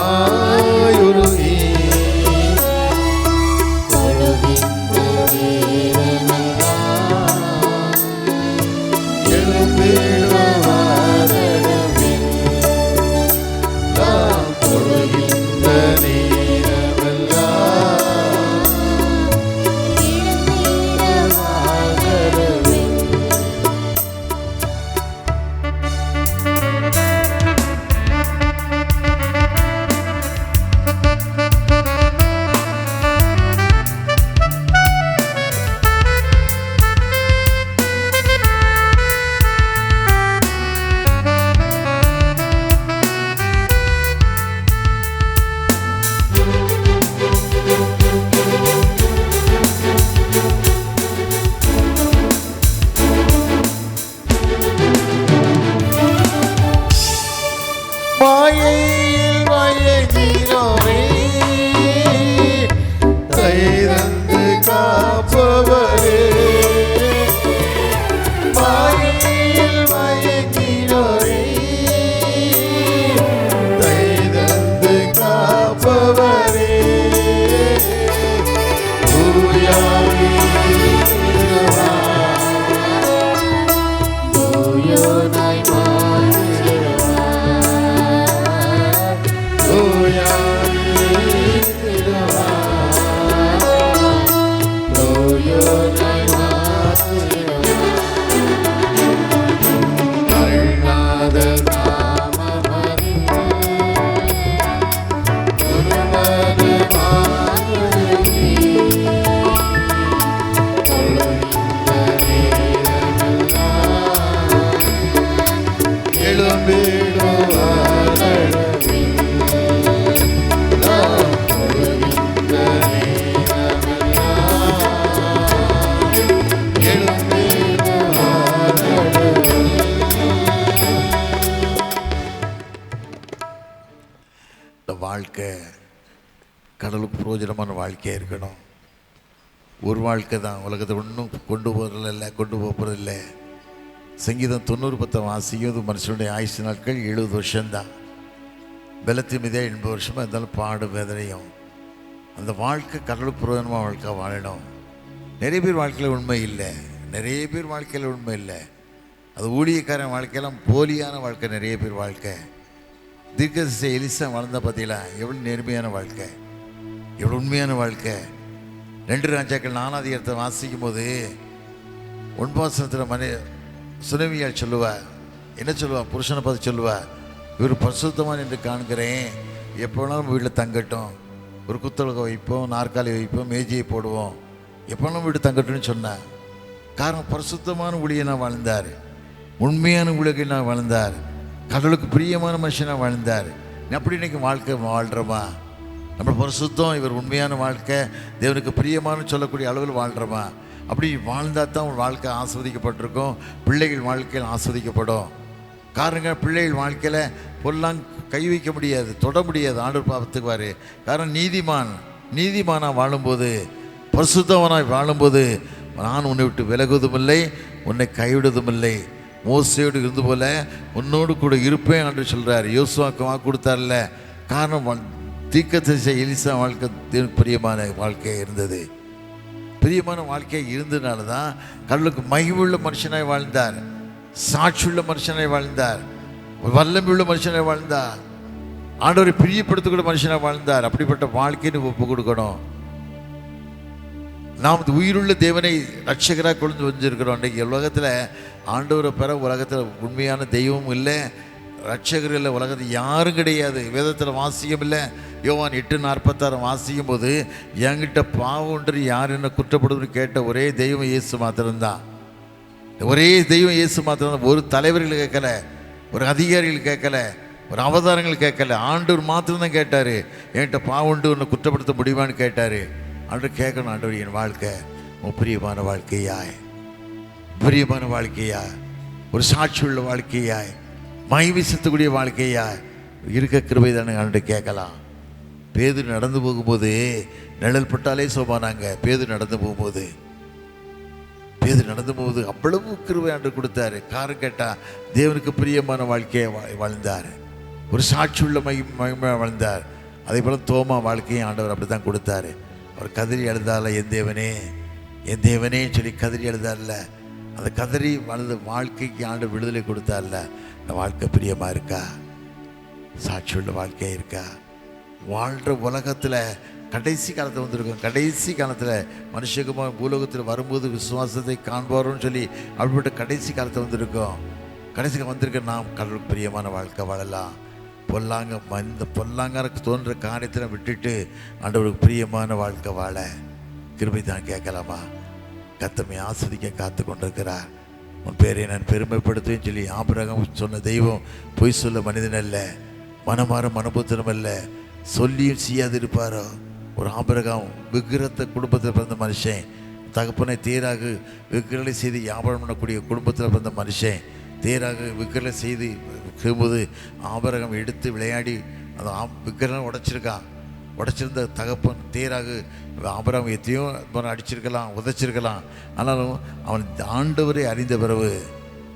நேரமாயுருகி தொழுகின்ற நேரமெல்லாம் எழும்பிடுவாரடவே நாம் தொழுகின்ற நேரமெல்லாம் எழுந்திடவாகவே. மாயையில் மயங்கினோரே தைரந்து காப்பவரே மாயையில் மயங்கினோரே தைரந்து காப்பவரே தூயாவி தூயோனாய் மாற்றிடுவார். தூயோனாய் மாற்றிடுவார். நாமமறிந்து ஒருவனை மாறுகி. தொழுகின்ற நேரமெல்லாம் எழும்பிடுவாரடவே நாம் தொழுகின்ற நேரமெல்லாம் எழும்பிடுவாரடவே. இந்த வாழ்க்கை கடலுக்கு பிரயோஜனமான வாழ்க்கையாக இருக்கணும். ஒரு வாழ்க்கை தான் உலகத்தை ஒன்றும் கொண்டு போகிறதில்ல, கொண்டு போகிறதில்லை. சங்கீதம் 90:10 வாசிக்கும் இது மனுஷனுடைய ஆயுசு நாட்கள் 70 வருஷம்தான். பலத்தையும் இதே 80 வருஷமாக இருந்தாலும் பாடு வேதனையும். அந்த வாழ்க்கை கடலுக்கு பிரயோஜனமாக வாழ்க்கை வாழணும். நிறைய பேர் வாழ்க்கையில் உண்மை இல்லை, நிறைய பேர் வாழ்க்கையில் உண்மை இல்லை. அது ஊழியக்காரன் வாழ்க்கையெல்லாம் போலியான வாழ்க்கை. நிறைய பேர் வாழ்க்கை தீர்க்கதரிசி எலிசா வாழ்ந்த பார்த்தீங்களா, எவ்வளோ நேர்மையான வாழ்க்கை, எவ்வளோ உண்மையான வாழ்க்கை. 2 ராஜாக்கள் 4ஆம் அதிகாரத்தை வாசிக்கும் போது 9 சுனமியால் சொல்லுவா, என்ன சொல்லுவா, புருஷனை பார்த்து சொல்லுவா, இவர் பரிசுத்தமான் என்று காண்கிறேன், எப்போ வேணாலும் வீட்டில் தங்கட்டும், ஒரு குத்தலகை வைப்போம், நாற்காலி வைப்போம், மேஜையை போடுவோம், எப்போ வேணாலும் வீட்டு தங்கட்டும்னு சொன்னேன். காரணம் பரிசுத்தமான ஊழியனாக வாழ்ந்தார், உண்மையான ஊழியனாக வாழ்ந்தார், கடவுளுக்கு பிரியமான மனுஷனாக வாழ்ந்தார். அப்படி இன்னைக்கு வாழ்க்கை வாழ்கிறோமா? நம்ம பரிசுத்தம், இவர் உண்மையான வாழ்க்கை, தேவனுக்கு பிரியமானு சொல்லக்கூடிய அளவில் வாழ்கிறோமா? அப்படி வாழ்ந்தால் தான் உன் வாழ்க்கை ஆஸ்வதிக்கப்பட்டிருக்கும், பிள்ளைகள் வாழ்க்கையில் ஆஸ்வதிக்கப்படும். காரணங்கள் பிள்ளைகள் வாழ்க்கையில் பொல்லாம் கை வைக்க முடியாது, தொட முடியாது, ஆண்டவர் பார்த்துக்குவார். காரணம் நீதிமானாக வாழும்போது, பரிசுத்தவனாய் வாழும்போது, நான் உன்னை விட்டு விலகுவதும் இல்லை, உன்னை கைவிடுவதும் இல்லை, மோசையோடு இருந்து போல உன்னோடு கூட இருப்பேன் என்று சொல்கிறார். யோசுவாக்கு வாக்கு கொடுத்தார்ல. காரணம் தீர்க்கதரிசி எலிசா வாழ்க்கை பிரியமான வாழ்க்கையாக இருந்தது. பிரியமான வாழ்க்கை இருந்ததுனால தான் கடவுளுக்கு மகிழ்வுள்ள மனுஷனாய் வாழ்ந்தார், சாட்சியுள்ள மனுஷனாய் வாழ்ந்தார், வல்லமையுள்ள மனுஷனாய் வாழ்ந்தார், ஆண்டவரை பிரியப்படுத்தக்கூடிய மனுஷனாய் வாழ்ந்தார். அப்படிப்பட்ட வாழ்க்கைன்னு ஒப்பு கொடுக்கணும். நாம் உயிருள்ள தேவனை ரட்சகராக கொண்டு வந்திருக்கிறோம். அன்றைக்கி உலகத்தில் ஆண்டவரை பெற உலகத்தில் உண்மையான தெய்வமும் இல்லை, ரட்சகர் இல்லை, உலகத்தில் யாரும் கிடையாது. வேதத்தில் வாசியம் இல்லை. யோவான் 8:46 வாசிக்கும் போது, என்கிட்ட பாவம் ஒன்று யார் என்ன குற்றப்படுதுன்னு கேட்ட ஒரே தெய்வம் இயேசு மாத்திரம்தான். ஒரே தெய்வம் இயேசு மாத்திரம்தான். ஒரு தலைவர்கள் கேட்கல, ஒரு அதிகாரிகள் கேட்கல, ஒரு அவதாரங்கள் கேட்கல, ஆண்டவர் மாத்திரம்தான் கேட்டார். என்கிட்ட பாவம் உண்டு உன்னை குற்றப்படுத்த முடியுமான்னு கேட்டார். ஆண்டவர் கேட்கணும், ஆண்டவர் என் வாழ்க்கை பிரியமான வாழ்க்கையாய், பிரியமான வாழ்க்கையாய், ஒரு சாட்சி உள்ள வாழ்க்கையாய், மகிமை செலுத்தக்கூடிய வாழ்க்கையாய் இருக்க கிருபை தானே ஆண்டவர் கேட்கலாம். பேதுரு நடந்து போகும்போது நிழல் பட்டாலே சோமானாங்க. பேதுரு நடந்து போகும்போது அவ்வளவு கிருபை ஆண்டவர் கொடுத்தாரு. காரணம் கேட்டால் தேவனுக்கு பிரியமான வாழ்க்கையை வாழ்ந்தார். ஒரு சாட்சியுள்ள மகிமை வாழ்ந்தார். அதே போல் தோமா வாழ்க்கையும் ஆண்டவர் அப்படி தான் கொடுத்தாரு. அவர் கதறி எழுதால என் தேவனே சொல்லி கதறி எழுதார்ல, அந்த கதறி வலது வாழ்க்கைக்கு ஆண்டவர் விடுதலை கொடுத்தார்ல. இந்த வாழ்க்கை பிரியமாக இருக்கா? சாட்சியுள்ள வாழ்க்கையாக இருக்கா? வாழ்கிற உலகத்தில் கடைசி காலத்தில் வந்திருக்கோம். கடைசி காலத்தில் மனுஷகுமார் பூலோகத்தில் வரும்போது விசுவாசத்தை காண்பாரோன்னு சொல்லி அப்படிப்பட்ட கடைசி காலத்தில் வந்திருக்கோம். கடைசிக்கு வந்திருக்க நாம் கடவுளுக்கு பிரியமான வாழ்க்கை வாழலாம். இந்த பொல்லாங்கருக்கு தோன்ற காரியத்தில் விட்டுட்டு ஆண்டவருக்கு பிரியமான வாழ்க்கை வாழ கிருபை தான் கேட்கலாமா? கர்த்தரை ஆஸ்வதிக்க காத்து கொண்டிருக்கிறார். உன் பேரை நான் பெருமைப்படுத்துவேன்னு சொல்லி ஆபிரகாம் சொன்ன தெய்வம் பொய் சொல்ல மனிதன் அல்ல, மனமாற மனபுத்திரம் அல்ல, சொல்லியும் செய்யாது இருப்பாரோ. ஒரு ஆபிரகாம் விக்கிரத்த குடும்பத்தில் பிறந்த மனுஷன், தகப்பனை தேராக விக்கிரலை செய்து வியாபாரம் பண்ணக்கூடிய குடும்பத்தில் பிறந்த மனுஷன், தேராக விக்கிரலை செய்து இருக்கும்போது ஆபிரகாம் எடுத்து விளையாடி அந்த விக்கிரம் உடைச்சிருந்த தகப்பன் தேராக ஆபிரகாம் எத்தையோ அடிச்சிருக்கலாம், உதைச்சிருக்கலாம். ஆனாலும் அவன் ஆண்டவரை அறிந்த பிறகு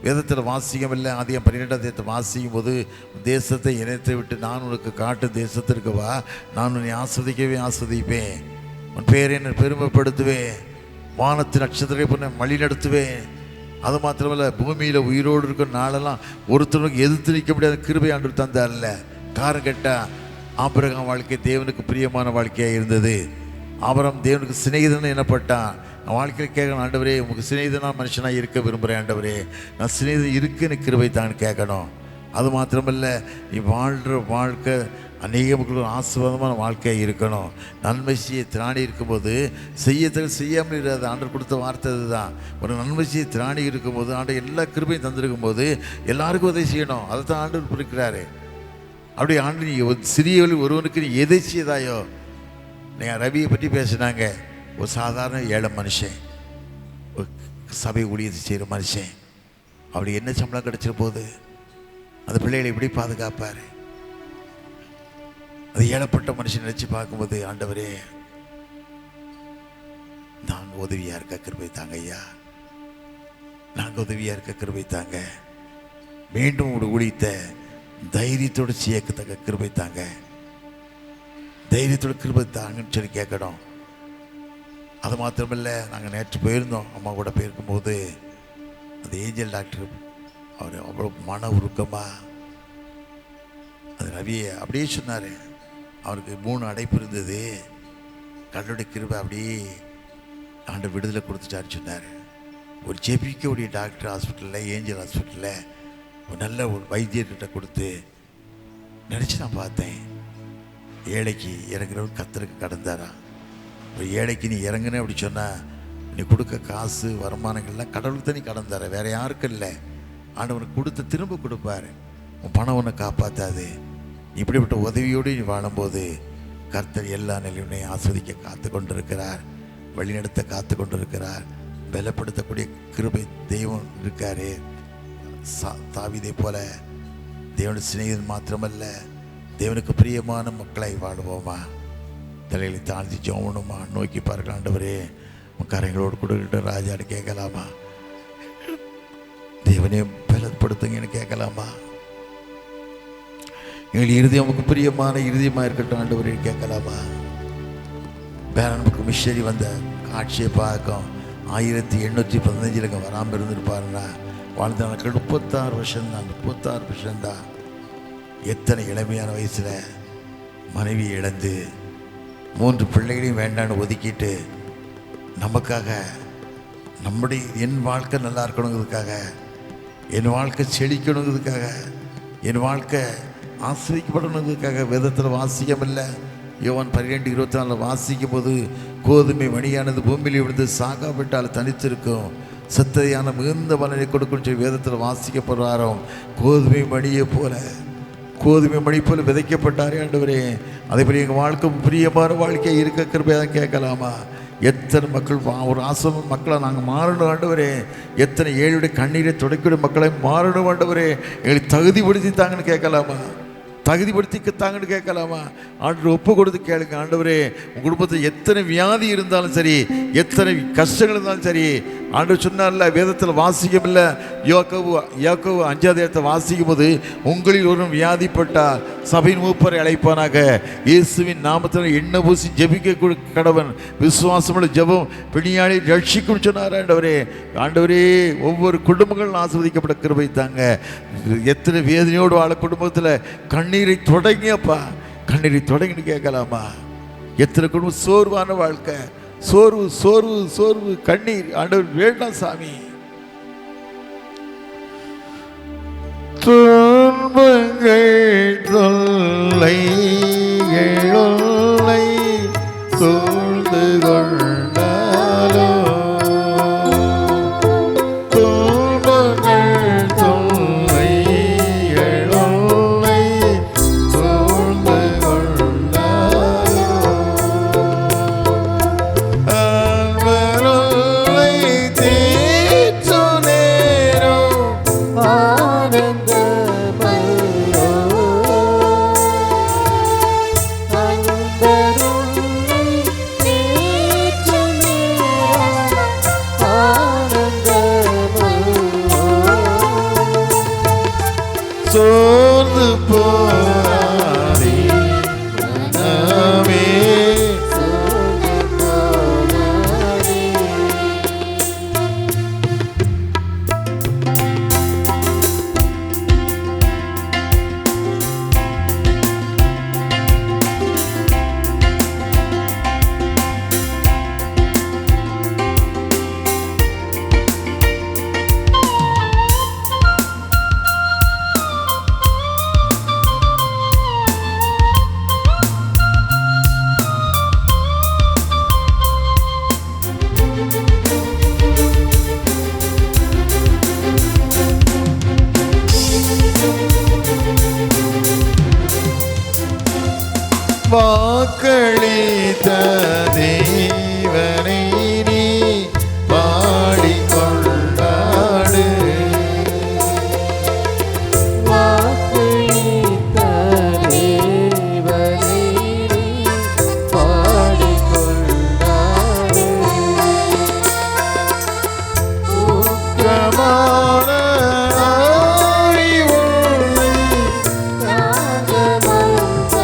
வேதத்தில் வாசிக்கவில்லை. அதிகம் 12 வாசிக்கும் போது தேசத்தை இணைத்து விட்டு நான் உனக்கு காட்டு தேசத்திற்கு வா, நான் உன்னை ஆஸ்வதிப்பேன், உன் பேரை நான் பெருமைப்படுத்துவேன், வானத்து நட்சத்திரத்தை பொண்ணை வழி நடத்துவேன். அது மாத்திரமல்ல, பூமியில் உயிரோடு இருக்கிற நாளெல்லாம் ஒருத்தருக்கு எதிர்த்து நிற்க முடியாத கிருபை ஆண்டவர் தந்தார்ல. காரணம் கேட்டால் ஆபிரகாம் வாழ்க்கை தேவனுக்கு பிரியமான வாழ்க்கையாக இருந்தது. ஆபிரகாம் தேவனுக்கு சிநேகிதன் எனப்பட்டான். நான் வாழ்க்கையில் கேட்கணும், ஆண்டவரே உங்களுக்கு சிநேகிதனாக மனுஷனாக இருக்க விரும்புகிறேன், ஆண்டவரே நான் சிநேகிதன் இருக்குன்னு கிருபை தான் கேட்கணும். அது மாத்திரமல்ல, நீ வாழ்கிற வாழ்க்கை அநேக மக்களுக்கு ஆசீர்வாதமான வாழ்க்கையாக இருக்கணும். நன்மை செய்ய திராணி இருக்கும்போது செய்யாமல் இராது. ஆண்டவர் கொடுத்த வார்த்தை அதுதான். ஒரு நன்மை செய்ய திராணி இருக்கும்போது ஆண்டவர் எல்லா கிருபையும் தந்திருக்கும் போது எல்லாருக்கும் உதவி செய்யணும். அதை தான் ஆண்டவர் குறிக்கிறாரு. அப்படி ஆண்டு நீ சிறியவர்கள் ஒருவனுக்கு நீ எதை செய்தாயோ, நீங்கள் ரவியை பற்றி பேசினாங்க. ஒரு சாதாரண ஏழை மனுஷன், ஒரு சபை ஊழியத்தை செய்கிற மனுஷன், அப்படி என்ன சம்பளம் கிடைச்சிட போகுது? அந்த பிள்ளைகளை எப்படி பாதுகாப்பார்? அது ஏழப்பட்ட மனுஷன் நினைச்சு பார்க்கும்போது, ஆண்டவரே நாங்கள் உதவியாக இருக்க கிருபை தாங்க ஐயா, நாங்கள் உதவியாக இருக்க கிருபை தாங்க, மீண்டும் ஒரு ஊழியத்தை தைரியத்தோடு செய்யத்தக்க கிருபை தாங்க, தைரியத்தோட கிருபை தாங்கன்னு சொல்லி கேட்கணும். அது மாத்திரமில்ல, நாங்கள் நேற்று போயிருந்தோம், அம்மா கூட போயிருக்கும்போது அந்த ஏஞ்சல் டாக்டர் அவர் அவ்வளோ மன உருக்கமாக அது ரவியை அப்படியே சொன்னார். அவருக்கு 3 அடைப்பு இருந்தது, கடவுளுடைய கிருபை அப்படியே ஆண்டு விடுதலை கொடுத்துட்டாருன்னு சொன்னார். ஒரு ஜெபிக்கக்கூடிய டாக்டர் ஹாஸ்பிட்டலில், ஏஞ்சல் ஹாஸ்பிட்டலில் ஒரு நல்ல ஒரு வைத்தியர்கிட்ட கொடுத்து நினச்சி நான் பார்த்தேன், ஏழைக்கு இறங்குறவர் கர்த்தருக்கு கடந்தாரா. ஒரு ஏழைக்கு நீ இறங்குன்னு அப்படி சொன்னால் நீ கொடுக்க காசு வருமானங்கள்லாம் கடவுளுக்கு தான் நீ கடந்தார, வேறு யாருக்கும் இல்லை. ஆண்டவனுக்கு கொடுத்து திரும்ப கொடுப்பாரு. உன் பணம் ஒன்று காப்பாற்றாது. இப்படிப்பட்ட உதவியோடு நீ வாழும்போது கர்த்தர் எல்லா நிலையும் ஆஸ்வதிக்க காத்து கொண்டிருக்கிறார், வழிநடத்த காத்து கொண்டிருக்கிறார். பலப்படுத்தக்கூடிய கிருபை தெய்வம் இருக்காரு. தாவீதை போல தேவனுடைய சிநேகிதன் மாத்திரமல்ல, தேவனுக்கு பிரியமான மக்களை வாழுவோமா? தலைகளை தாழ்த்தி ஜோமனுமா நோக்கி பார்க்கலாம். ஆண்டவரே உன் கரைகளோடு கொடுக்கிட்ட ராஜான்னு கேட்கலாமா? தேவனே பலப்படுத்துங்கன்னு கேட்கலாமா? எங்கள் இருதயம் நமக்கு பிரியமான இருதயமாக இருக்கட்டும் ஆண்டவரே கேட்கலாமா? பேரனுக்கு மிஷரி வந்த காட்சியை பார்க்கும் 1815 வராமல் இருந்திருப்பாருன்னா வாழ்ந்த நாட்கள் 36 வருஷம்தான். 36 வருஷம்தான். எத்தனை இளமையான வயசில் மனைவியை இழந்து 3 பிள்ளைகளையும் வேண்டான்னு ஒதுக்கிட்டு நமக்காக என் வாழ்க்கை நல்லா இருக்கணுங்கிறதுக்காக, என் வாழ்க்கை செழிக்கணுங்கிறதுக்காக, என் வாழ்க்கை ஆசிரியப்படணுங்கிறதுக்காக வேதத்தில் வாசிக்கமில்லை. யோவான் 12:24 வாசிக்கும் போது, கோதுமை மணியானது பூமியில் விழுந்து சாகாவிட்டால் தனித்திருக்கும், சத்தையான மிகுந்த பலனை கொடுக்கும் சொல்லி வேதத்தில் வாசிக்கப்படுறாரோ. கோதுமை மணியை போல விதைக்கப்பட்டாரே ஆண்டவரே. அதே போல எங்கள் வாழ்க்கை பிரியமான வாழ்க்கையை இருக்க கிருபையாக கேட்கலாமா? எத்தனை மக்கள் ஒரு ஆசிரம மக்களை நாங்கள் மாறணும் ஆண்டவரே. எத்தனை ஏழையுடைய கண்ணீரை துடைக்கூடிய மக்களை மாறணும் ஆண்டவரே. எங்களுக்கு தகுதிப்படுத்தி தாங்கன்னு கேட்கலாமா? தகுதிப்படுத்திக்கத்தாங்கன்னு கேட்கலாமா? ஆண்டவர் ஒப்பு கொடுத்து கேளுங்க. ஆண்டவரே உங்கள் குடும்பத்தில் எத்தனை வியாதி இருந்தாலும் சரி, எத்தனை கஷ்டங்கள் இருந்தாலும் சரி, ஆண்டவர் சொன்னார்ல, வேதத்தில் வாசிக்கும் இல்லை, யோக்கோபு 5 வாசிக்கும் போது, உங்களில் ஒரு வியாதிப்பட்டார் சபையின் மூப்பரை அழைப்பானாக, இயேசுவின் நாமத்தில் எண்ணெய் பூசி ஜெபிக்க கடவன், விசுவாசமுள்ள ஜெபம் பிணியாளி ரட்சிக்கும் சொன்னார். ஆண்டவரே ஒவ்வொரு குடும்பங்களும் ஆசீர்வதிக்கப்பட்ட கிருபை தாங்க. எத்தனை வேதனையோடு வாழ குடும்பத்தில் கண்ணீரை தொடங்கியப்பா, கண்ணீரை தொடங்கின்னு கேட்கலாமா? எத்தனை குடும்பம் சோர்வான வாழ்க்கை, சோர்வு சோர்வு சோர்வு கண்ணீர். ஆண்டவர் வேண்டாம் சாமி. துன்பங்கள் தொல்லைகளை சூழ்ந்து கொண்டாலோ, துன்பங்கள் தொல்லைகளை சூழ்ந்து கொண்டாலோ, அன்பருளை தீர்த்து நேரம் ஆனந்தமயோ, அன்பருளை தீர்த்து நேரம் ஆனந்தமயோ, சோர்ந்து போராடி மனமே, சோர்ந்து போகாதே. வாக்களித்த தேவனை நீ பாடிக்கொண்டாடு, வாக்களித்த தேவனை நீ பாடிக்கொண்டாடு. ஊக்கமான ஆவி உன்னை ராகமந்தானே,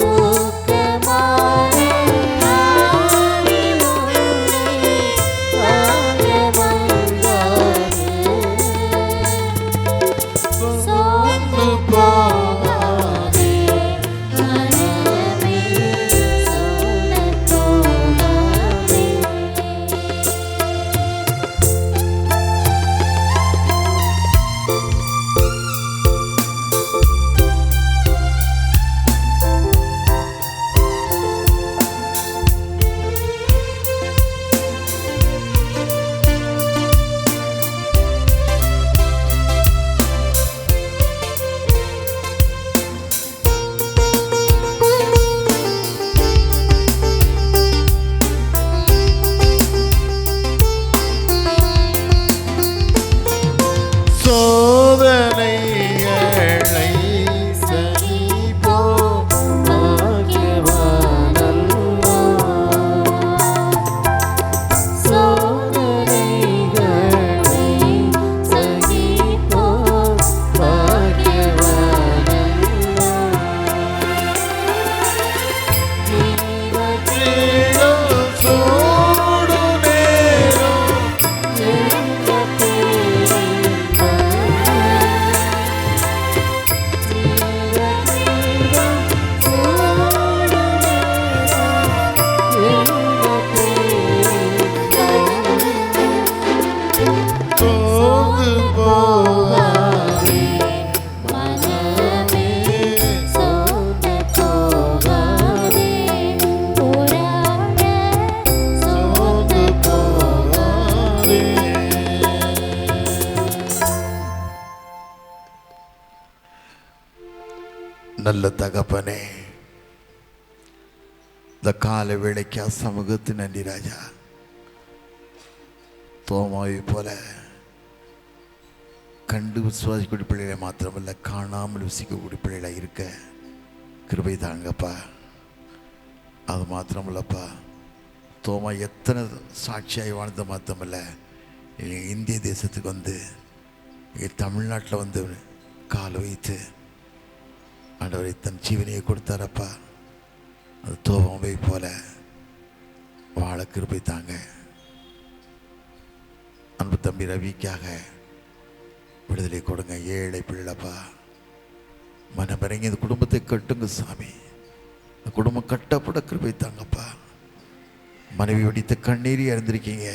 ஊக்கமான ஆவி உன்னை ராகமந்தானே. சோர்ந்து போகாதே மனமே, சோர்ந்து போகாதே. சோதனைகளை சகிப்போ பாக்கியவானல்லோ, சோதனைகளை சகிப்போ பாக்கியவானல்லோ, ஜீவத்தில் சூடு நேரம் சோர்ந்து போகாதே சோர்ந்து போகாதே. நல்ல தகப்பனே, இந்த கால வேளைக்கு சமூகத்து நன்றி ராஜா. தோமாவை போல கண்டு விசுவாசிக்கூடிய பிள்ளைகளை மாத்திரமல்ல, காணாமல் விசிக்கக்கூடிய பிள்ளைகளை இருக்க கிருபை தாங்கப்பா. அது மாத்திரமல்லப்பா, தோமா எத்தனை சாட்சியாகி வாழ்ந்த மாத்திரமல்ல, இந்திய தேசத்துக்கு வந்து தமிழ்நாட்டில் வந்து கால் வைத்து ஆண்டவரை தன் ஜீவனையை கொடுத்தாரப்பா. அது தோமாவை போல வாழ கிருபை தாங்க. அன்பு தம்பி ரவிக்காக விடுதலை கொடுங்க. ஏழை பிள்ளைப்பா, மனமிறங்கி இந்த குடும்பத்தை கட்டுங்க சாமி. இந்த குடும்பம் கட்டப்பட கிருபை தாங்கப்பா. மனைவி வெடித்த கண்ணீரை அறிந்திருக்கீங்க.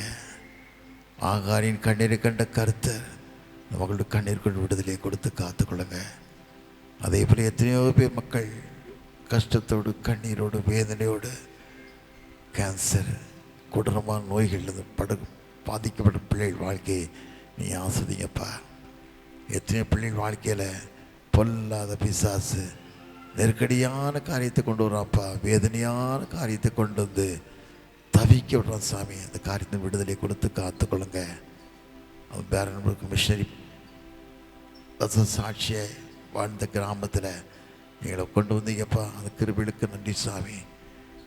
ஆகாரின் கண்ணீரை கண்ட கர்த்தர் மகளுடைய கண்ணீர் கொண்டு விடுதலையை கொடுத்து காத்துக்கொள்ளுங்க. அதே போல எத்தனையோ பேர் மக்கள் கஷ்டத்தோடு கண்ணீரோடு வேதனையோடு கேன்சர் கொடூரமான நோய்கள் பாதிக்கப்பட்ட பிள்ளைகள் வாழ்க்கையை நீ ஆஸ்வதிங்கப்பா. எத்தனையோ பிள்ளைகள் வாழ்க்கையில் பொல்லாத பிசாசு நெருக்கடியான காரியத்தை கொண்டு வரான்ப்பா. வேதனையான காரியத்தை கொண்டு வந்து தவிக்க விடுறான் சாமி. அந்த காரியத்தை விடுதலை கொடுத்து காத்துக்கொள்ளுங்க. அது பேரன்பருக்கு மிஷனரி சாட்சியை வாழ்ந்த கிராமத்தில் எங்களை கொண்டு வந்தீங்கப்பா. அந்த கிருபைகளுக்கு நன்றி சாமி.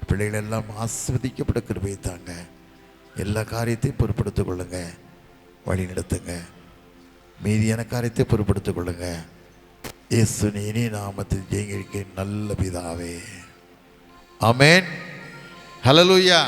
பிள்ளைகள் எல்லாம் ஆஸ்வதிக்கப்பட்ட கிருபையை தாங்க. எல்லா காரியத்தையும் பொறுப்படுத்திக் கொள்ளுங்க, வழி நடத்துங்க. மீதியான காரியத்தை பொறுப்படுத்திக் கொள்ளுங்க. இயேசு இனி நாமத்தில் ஜெயிக்க நல்ல பிதாவே, ஆமென். ஹல்லேலூயா.